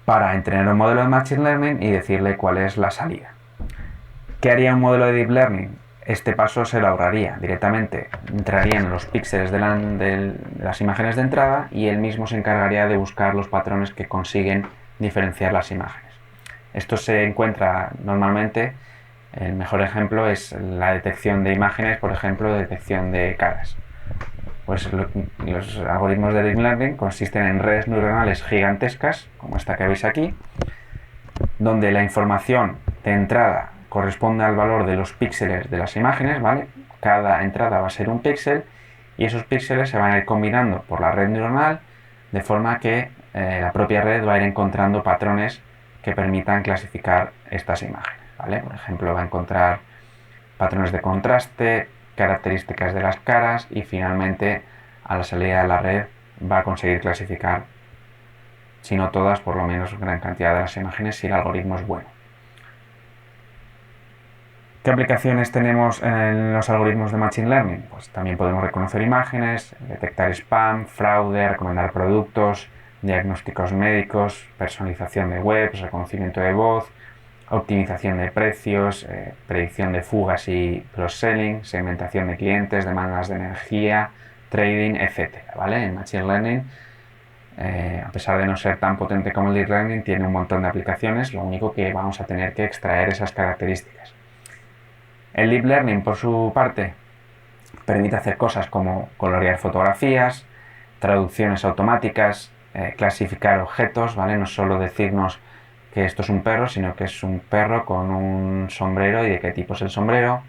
para entrenar un modelo de Machine Learning y decirle cuál es la salida. ¿Qué haría un modelo de Deep Learning? Este paso se lo ahorraría directamente, entraría en los píxeles de las imágenes de entrada y él mismo se encargaría de buscar los patrones que consiguen diferenciar las imágenes. Esto se encuentra normalmente, el mejor ejemplo es la detección de imágenes, por ejemplo, detección de caras. Pues los algoritmos de Deep Learning consisten en redes neuronales gigantescas, como esta que veis aquí, donde la información de entrada corresponde al valor de los píxeles de las imágenes, ¿vale? Cada entrada va a ser un píxel y esos píxeles se van a ir combinando por la red neuronal de forma que la propia red va a ir encontrando patrones que permitan clasificar estas imágenes, ¿vale? Por ejemplo, va a encontrar patrones de contraste, características de las caras y finalmente a la salida de la red va a conseguir clasificar, si no todas, por lo menos gran cantidad de las imágenes si el algoritmo es bueno. ¿Qué aplicaciones tenemos en los algoritmos de Machine Learning? Pues también podemos reconocer imágenes, detectar spam, fraude, recomendar productos, diagnósticos médicos, personalización de webs, reconocimiento de voz, optimización de precios, predicción de fugas y cross-selling, segmentación de clientes, demandas de energía, trading, etc. ¿Vale? En Machine Learning, a pesar de no ser tan potente como el Deep Learning, tiene un montón de aplicaciones, lo único que vamos a tener que extraer esas características. El Deep Learning, por su parte, permite hacer cosas como colorear fotografías, traducciones automáticas, clasificar objetos, ¿vale? No solo decirnos que esto es un perro, sino que es un perro con un sombrero y de qué tipo es el sombrero,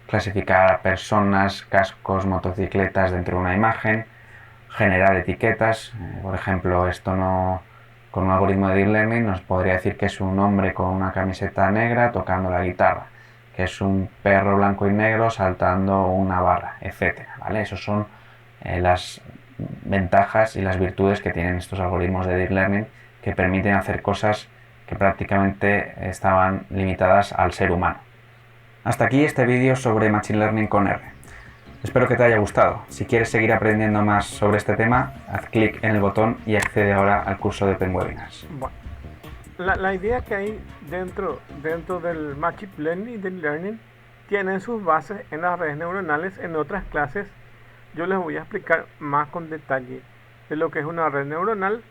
clasificar personas, cascos, motocicletas dentro de una imagen, generar etiquetas, por ejemplo, con un algoritmo de Deep Learning nos podría decir que es un hombre con una camiseta negra tocando la guitarra, que es un perro blanco y negro saltando una barra, etcétera, ¿vale? Esas son las ventajas y las virtudes que tienen estos algoritmos de Deep Learning que permiten hacer cosas que prácticamente estaban limitadas al ser humano. Hasta aquí este vídeo sobre Machine Learning con R. Espero que te haya gustado. Si quieres seguir aprendiendo más sobre este tema, haz clic en el botón y accede ahora al curso de Pen Webinars. Bueno, la idea que hay dentro del Machine Learning y Deep Learning tienen sus bases en las redes neuronales. En otras clases yo les voy a explicar más con detalle de lo que es una red neuronal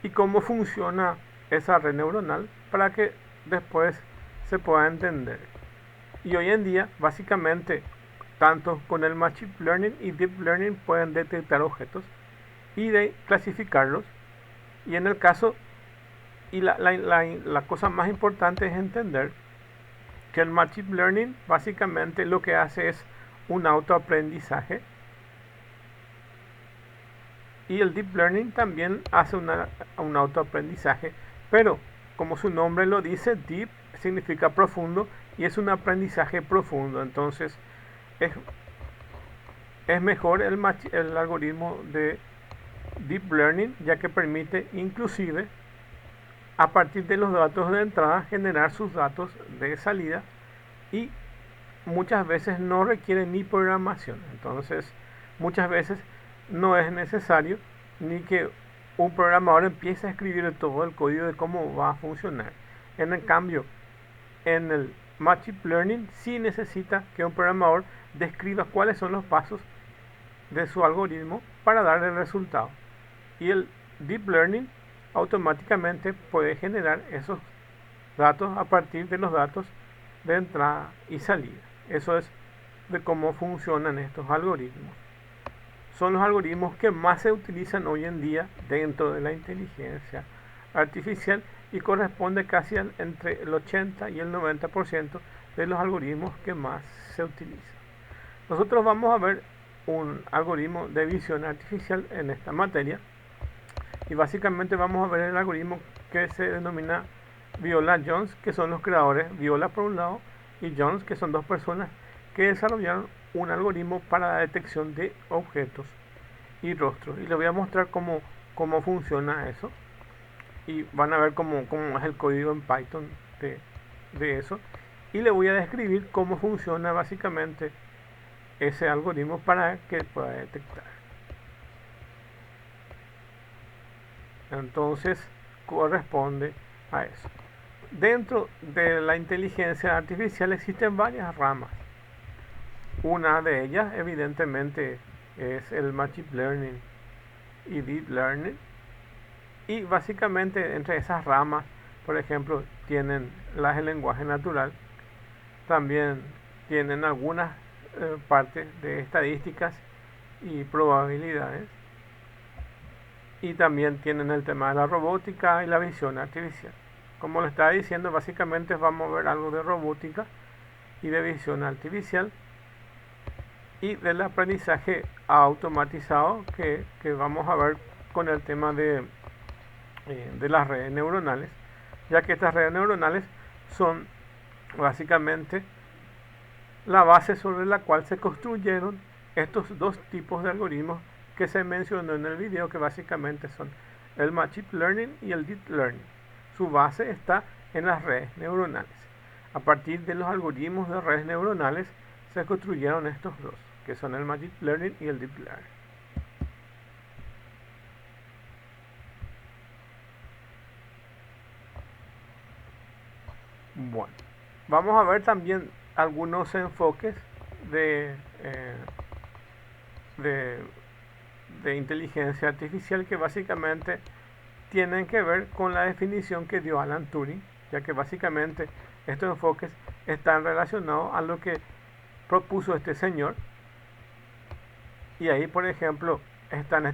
y cómo funciona esa red neuronal para que después se pueda entender. Y hoy en día, básicamente, tanto con el Machine Learning y Deep Learning pueden detectar objetos y de clasificarlos. Y en el caso, y la cosa más importante es entender que el Machine Learning básicamente lo que hace es un autoaprendizaje, y el Deep Learning también hace un autoaprendizaje, pero como su nombre lo dice, Deep significa profundo y es un aprendizaje profundo. Entonces es mejor el algoritmo de Deep Learning, ya que permite inclusive a partir de los datos de entrada generar sus datos de salida, y muchas veces no requiere ni programación. Entonces muchas veces no es necesario ni que un programador empiece a escribir todo el código de cómo va a funcionar. En el cambio, en el Machine Learning sí necesita que un programador describa cuáles son los pasos de su algoritmo para dar el resultado. Y el Deep Learning automáticamente puede generar esos datos a partir de los datos de entrada y salida. Eso es de cómo funcionan estos algoritmos. Son los algoritmos que más se utilizan hoy en día dentro de la inteligencia artificial y corresponde casi entre el 80 y el 90% de los algoritmos que más se utilizan. Nosotros vamos a ver un algoritmo de visión artificial en esta materia, y básicamente vamos a ver el algoritmo que se denomina Viola-Jones, que son los creadores, Viola por un lado y Jones, que son dos personas que desarrollaron un algoritmo para la detección de objetos y rostros, y les voy a mostrar cómo funciona eso, y van a ver cómo es el código en Python de eso, y le voy a describir cómo funciona básicamente ese algoritmo para que pueda detectar. Entonces corresponde a eso. Dentro de la inteligencia artificial existen varias ramas. Una de ellas evidentemente es el Machine Learning y Deep Learning, y básicamente entre esas ramas, por ejemplo, tienen las del lenguaje natural, también tienen algunas partes de estadísticas y probabilidades, y también tienen el tema de la robótica y la visión artificial. Como lo estaba diciendo, básicamente vamos a ver algo de robótica y de visión artificial y del aprendizaje automatizado que vamos a ver con el tema de las redes neuronales, ya que estas redes neuronales son básicamente la base sobre la cual se construyeron estos dos tipos de algoritmos que se mencionó en el video, que básicamente son el Machine Learning y el Deep Learning. Su base está en las redes neuronales. A partir de los algoritmos de redes neuronales se construyeron estos dos, que son el Machine Learning y el Deep Learning. Bueno, vamos a ver también algunos enfoques de inteligencia artificial que básicamente tienen que ver con la definición que dio Alan Turing, ya que básicamente estos enfoques están relacionados a lo que propuso este señor, y ahí por ejemplo están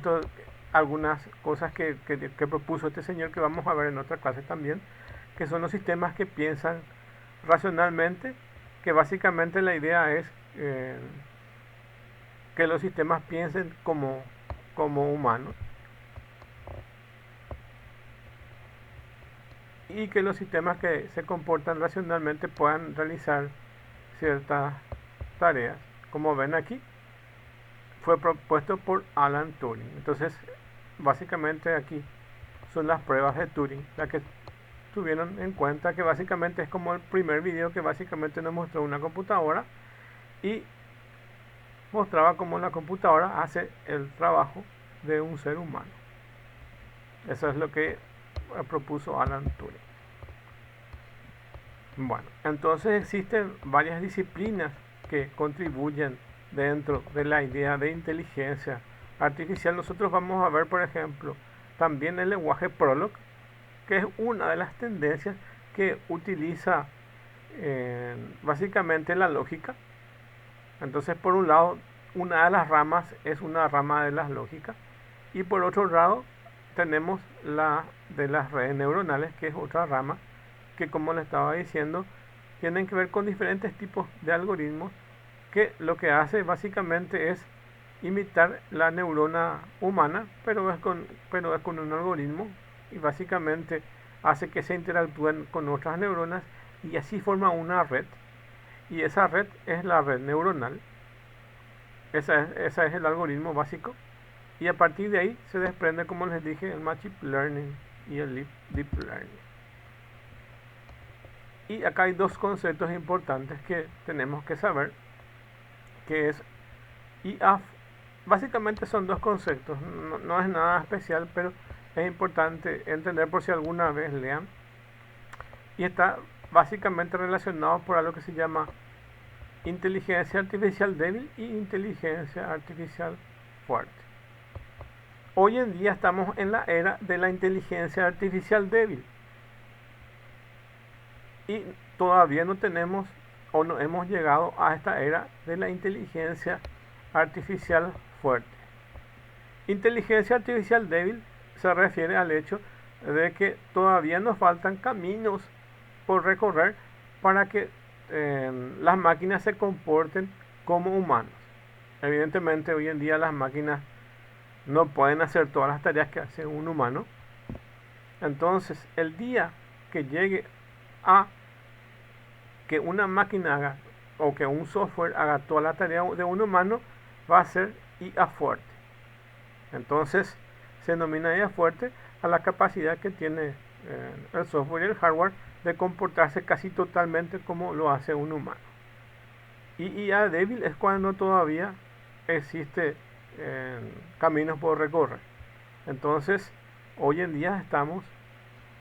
algunas cosas que propuso este señor que vamos a ver en otra clase también, que son los sistemas que piensan racionalmente, que básicamente la idea es que los sistemas piensen como humanos, y que los sistemas que se comportan racionalmente puedan realizar ciertas tareas. Como ven aquí, fue propuesto por Alan Turing. Entonces básicamente aquí son las pruebas de Turing, las que tuvieron en cuenta, que básicamente es como el primer video que básicamente nos mostró una computadora y mostraba cómo la computadora hace el trabajo de un ser humano. Eso es lo que propuso Alan Turing. Bueno, entonces existen varias disciplinas que contribuyen dentro de la idea de inteligencia artificial. Nosotros vamos a ver, por ejemplo, también el lenguaje Prolog, que es una de las tendencias que utiliza básicamente la lógica. Entonces, por un lado, una de las ramas es una rama de la lógica, Y por otro lado, tenemos la de las redes neuronales, que es otra rama, que como les estaba diciendo, tienen que ver con diferentes tipos de algoritmos, que lo que hace básicamente es imitar la neurona humana, pero es con un algoritmo, y básicamente hace que se interactúen con otras neuronas y así forma una red. Y esa red es la red neuronal. Ese es el algoritmo básico. Y a partir de ahí se desprende, como les dije, el Machine Learning y el Deep Learning. Y acá hay dos conceptos importantes que tenemos que saber, que es IA. Básicamente son dos conceptos, no es nada especial, pero es importante entender por si alguna vez lean. Y está básicamente relacionado por algo que se llama inteligencia artificial débil y inteligencia artificial fuerte. Hoy en día estamos en la era de la inteligencia artificial débil. Y todavía no tenemos o no hemos llegado a esta era de la inteligencia artificial fuerte. Inteligencia artificial débil se refiere al hecho de que todavía nos faltan caminos por recorrer para que las máquinas se comporten como humanos. Evidentemente hoy en día las máquinas no pueden hacer todas las tareas que hace un humano. Entonces el día que llegue a que una máquina haga o que un software haga toda la tarea de un humano, va a ser IA fuerte. Entonces se denomina IA fuerte a la capacidad que tiene el software y el hardware de comportarse casi totalmente como lo hace un humano. Y IA débil es cuando todavía existe caminos por recorrer. Entonces hoy en día estamos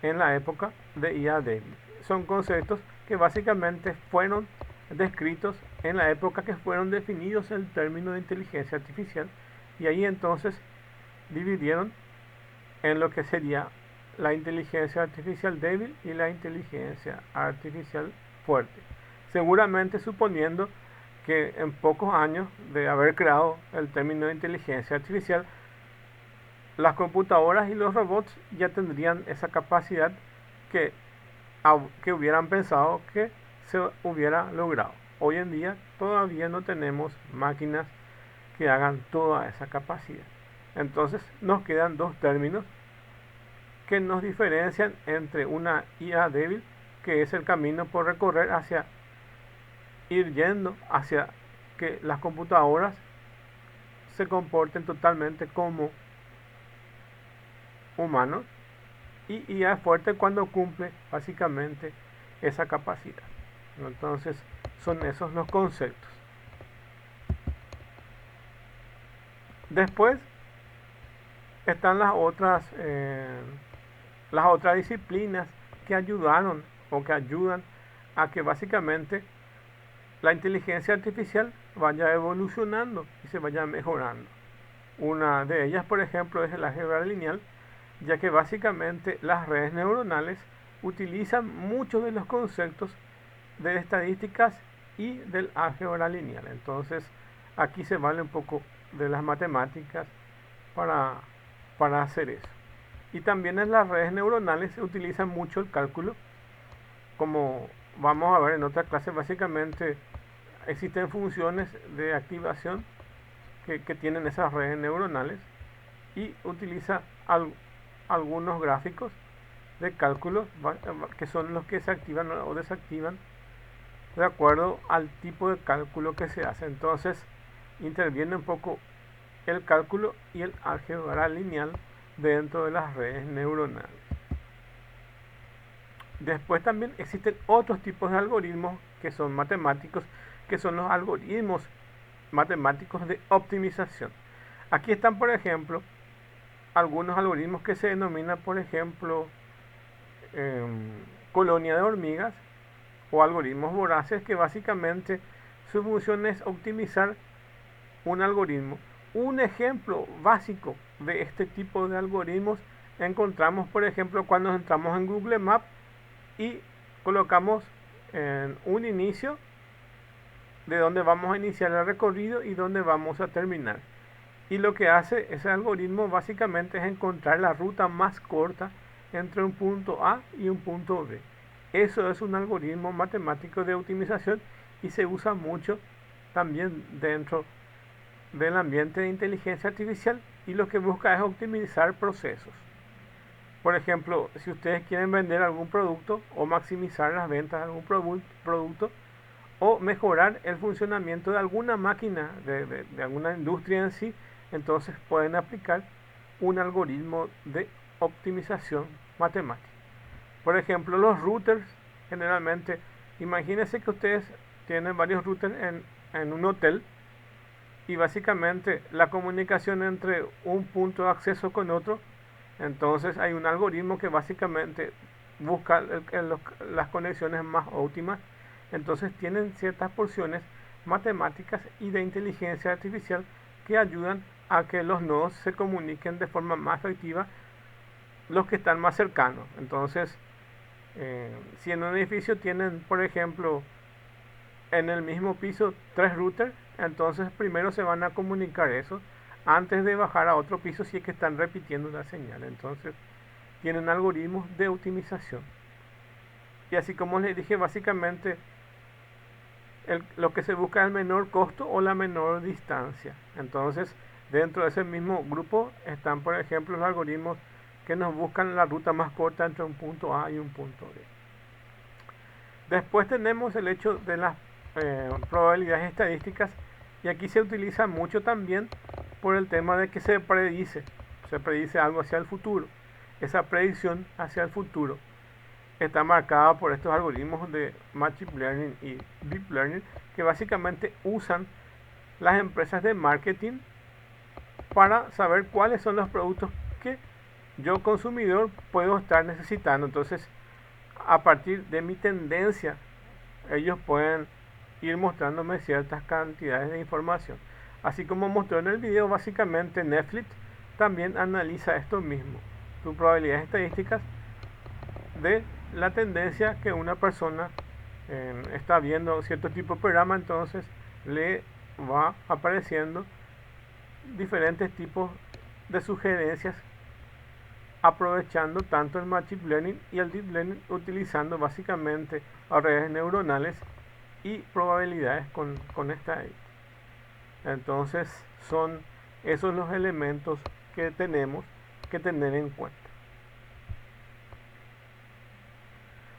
en la época de IA débil. Son conceptos que básicamente fueron descritos en la época que fueron definidos el término de inteligencia artificial, y ahí entonces dividieron en lo que sería la inteligencia artificial débil y la inteligencia artificial fuerte, seguramente suponiendo que en pocos años de haber creado el término de inteligencia artificial, las computadoras y los robots ya tendrían esa capacidad que hubieran pensado que se hubiera logrado. Hoy en día todavía no tenemos máquinas que hagan toda esa capacidad. Entonces nos quedan dos términos que nos diferencian entre una IA débil, que es el camino por recorrer hacia ir yendo hacia que las computadoras se comporten totalmente como humanos, y IA fuerte cuando cumple básicamente esa capacidad. Entonces son esos los conceptos. Después están las otras disciplinas que ayudaron o que ayudan a que básicamente la inteligencia artificial vaya evolucionando y se vaya mejorando. Una de ellas, por ejemplo, es el álgebra lineal, ya que básicamente las redes neuronales utilizan muchos de los conceptos de estadísticas y del álgebra lineal. Entonces aquí se vale un poco de las matemáticas para hacer eso. Y también en las redes neuronales se utiliza mucho el cálculo. Como vamos a ver en otra clase, básicamente existen funciones de activación que tienen esas redes neuronales, y utiliza algunos gráficos de cálculo que son los que se activan o desactivan de acuerdo al tipo de cálculo que se hace. Entonces interviene un poco el cálculo y el álgebra lineal dentro de las redes neuronales. Después también existen otros tipos de algoritmos que son matemáticos, que son los algoritmos matemáticos de optimización. Aquí están, por ejemplo, algunos algoritmos que se denominan, por ejemplo, colonia de hormigas o algoritmos voraces, que básicamente su función es optimizar un algoritmo. Un ejemplo básico de este tipo de algoritmos encontramos, por ejemplo, cuando entramos en Google Maps y colocamos un inicio de donde vamos a iniciar el recorrido y donde vamos a terminar. Y lo que hace ese algoritmo básicamente es encontrar la ruta más corta entre un punto A y un punto B. Eso es un algoritmo matemático de optimización y se usa mucho también dentro del ambiente de inteligencia artificial, y lo que busca es optimizar procesos. Por ejemplo, si ustedes quieren vender algún producto o maximizar las ventas de algún producto o mejorar el funcionamiento de alguna máquina, de alguna industria en sí, entonces pueden aplicar un algoritmo de optimización matemática. Por ejemplo, los routers, generalmente, imagínense que ustedes tienen varios routers en un hotel, y básicamente la comunicación entre un punto de acceso con otro, entonces hay un algoritmo que básicamente busca las conexiones más óptimas. Entonces tienen ciertas porciones matemáticas y de inteligencia artificial que ayudan a que los nodos se comuniquen de forma más efectiva, los que están más cercanos. Entonces, si en un edificio tienen, por ejemplo, en el mismo piso 3 routers, entonces primero se van a comunicar eso antes de bajar a otro piso si es que están repitiendo la señal. Entonces tienen algoritmos de optimización. Y así como les dije, básicamente lo que se busca es el menor costo o la menor distancia. Entonces dentro de ese mismo grupo están, por ejemplo, los algoritmos que nos buscan la ruta más corta entre un punto A y un punto B. Después tenemos el hecho de las probabilidades estadísticas, y aquí se utiliza mucho también por el tema de que se predice algo hacia el futuro. Esa predicción hacia el futuro está marcada por estos algoritmos de Machine Learning y Deep Learning, que básicamente usan las empresas de marketing para saber cuáles son los productos que yo, consumidor, puedo estar necesitando. Entonces, a partir de mi tendencia, ellos pueden ir mostrándome ciertas cantidades de información. Así como mostró en el video, básicamente Netflix también analiza esto mismo, sus probabilidades estadísticas de la tendencia que una persona está viendo cierto tipo de programa. Entonces le va apareciendo diferentes tipos de sugerencias, aprovechando tanto el Machine Learning y el Deep Learning, utilizando básicamente redes neuronales y probabilidades con esta. Entonces son esos los elementos que tenemos que tener en cuenta.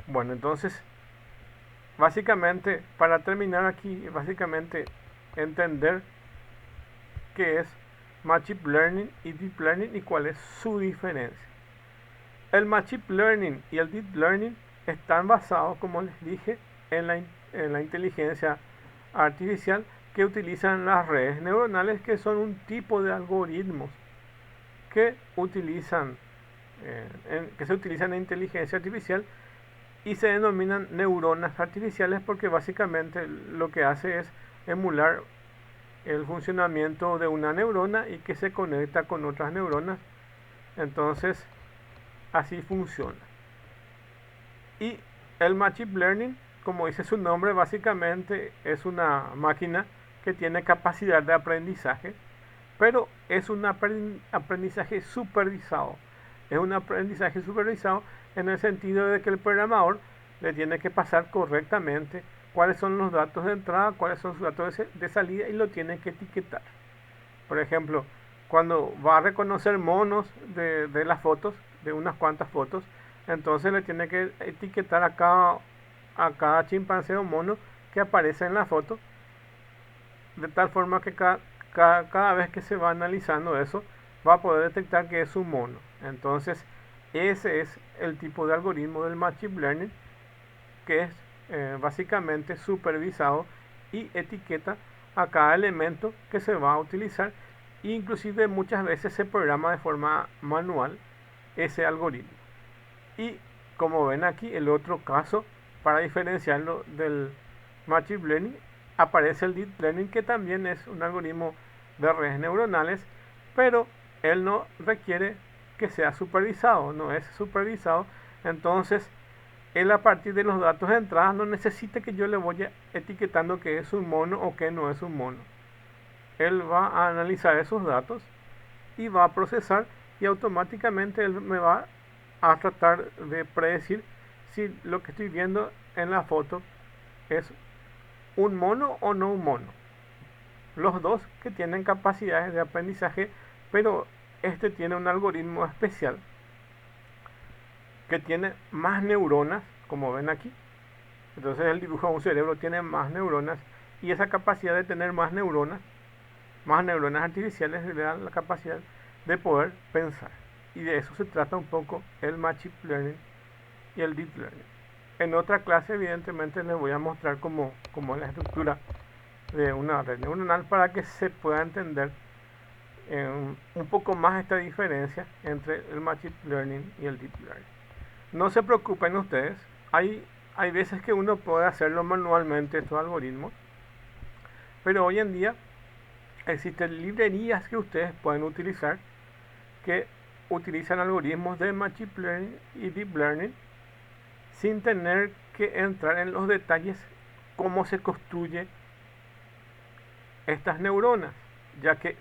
Bueno, entonces básicamente, para terminar aquí, básicamente entender qué es Machine Learning y Deep Learning y cuál es su diferencia. El Machine Learning y el Deep Learning están basados, como les dije, en la inteligencia artificial, que utilizan las redes neuronales, que son un tipo de algoritmos que se utilizan en inteligencia artificial y se denominan neuronas artificiales, porque básicamente lo que hace es emular el funcionamiento de una neurona y que se conecta con otras neuronas. Entonces así funciona. Y el Machine Learning, como dice su nombre, básicamente es una máquina que tiene capacidad de aprendizaje, pero es un aprendizaje supervisado. Es un aprendizaje supervisado en el sentido de que el programador le tiene que pasar correctamente cuáles son los datos de entrada, cuáles son sus datos de salida, y lo tiene que etiquetar. Por ejemplo, cuando va a reconocer monos de las fotos, de unas cuantas fotos, entonces le tiene que etiquetar a cada chimpancé o mono que aparece en la foto, de tal forma que cada vez que se va analizando eso, va a poder detectar que es un mono. Entonces ese es el tipo de algoritmo del Machine Learning, que es básicamente supervisado y etiqueta a cada elemento que se va a utilizar. Inclusive muchas veces se programa de forma manual ese algoritmo. Y como ven aquí, el otro caso para diferenciarlo del Machine Learning, aparece el Deep Learning, que también es un algoritmo de redes neuronales, pero él no requiere que sea supervisado, no es supervisado. Entonces él, a partir de los datos de entrada, no necesita que yo le vaya etiquetando que es un mono o que no es un mono. él va a analizar esos datos y va a procesar, y automáticamente él me va a tratar de predecir si lo que estoy viendo en la foto es un mono o no un mono. Los dos que tienen capacidades de aprendizaje, pero este tiene un algoritmo especial que tiene más neuronas, como ven aquí. Entonces el dibujo de un cerebro tiene más neuronas, y esa capacidad de tener más neuronas artificiales, le dan la capacidad de poder pensar. Y de eso se trata un poco el Machine Learning y el Deep Learning. En otra clase, evidentemente, les voy a mostrar cómo es la estructura de una red neuronal, para que se pueda entender un poco más esta diferencia entre el Machine Learning y el Deep Learning. No se preocupen ustedes, hay veces que uno puede hacerlo manualmente, estos algoritmos, pero hoy en día existen librerías que ustedes pueden utilizar que utilizan algoritmos de Machine Learning y Deep Learning sin tener que entrar en los detalles cómo se construye estas neuronas, ya que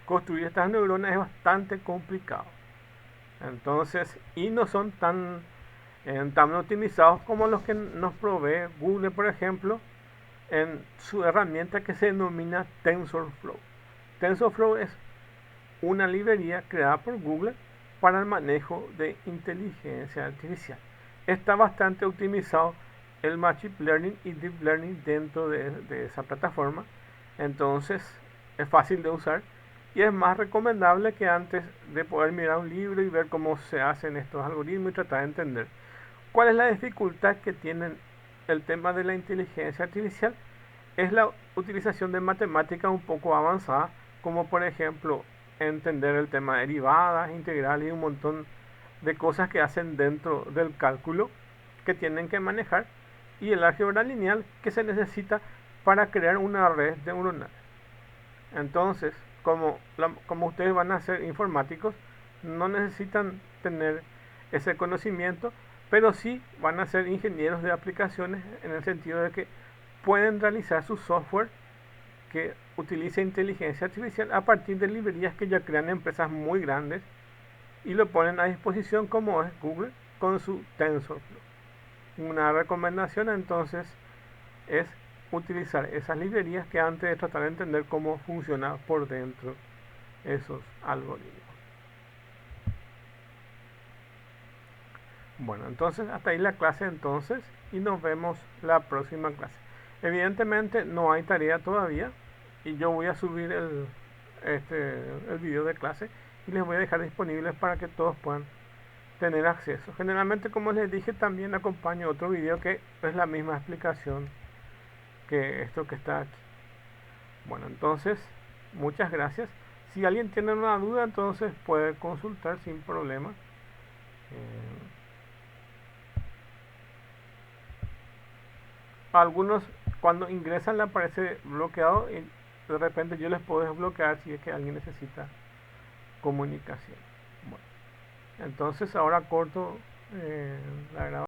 construir estas neuronas es bastante complicado. Entonces, y no son tan optimizados como los que nos provee Google, por ejemplo, en su herramienta que se denomina TensorFlow. TensorFlow es una librería creada por Google para el manejo de inteligencia artificial. Está bastante optimizado el Machine Learning y Deep Learning dentro de esa plataforma. Entonces es fácil de usar y es más recomendable que antes de poder mirar un libro y ver cómo se hacen estos algoritmos y tratar de entender cuál es la dificultad que tienen el tema de la inteligencia artificial. Es la utilización de matemática un poco avanzada, como por ejemplo entender el tema de derivadas, integrales y un montón de cosas que hacen dentro del cálculo que tienen que manejar, y el álgebra lineal que se necesita para crear una red neuronal. Entonces, como ustedes van a ser informáticos, no necesitan tener ese conocimiento, pero sí van a ser ingenieros de aplicaciones, en el sentido de que pueden realizar su software que utilice inteligencia artificial a partir de librerías que ya crean empresas muy grandes y lo ponen a disposición, como es Google con su TensorFlow. Una recomendación entonces es utilizar esas librerías que antes de tratar de entender cómo funciona por dentro esos algoritmos. Bueno, entonces hasta ahí la clase entonces, y nos vemos la próxima clase. Evidentemente no hay tarea todavía, y yo voy a subir el video de clase y les voy a dejar disponibles para que todos puedan tener acceso. Generalmente, como les dije, también acompaño otro video que es la misma explicación que esto que está aquí. Bueno, entonces muchas gracias. Si alguien tiene una duda, entonces puede consultar sin problema. Algunos cuando ingresan le aparece bloqueado, y de repente yo les puedo desbloquear si es que alguien necesita comunicación. Bueno, entonces ahora corto la grabación.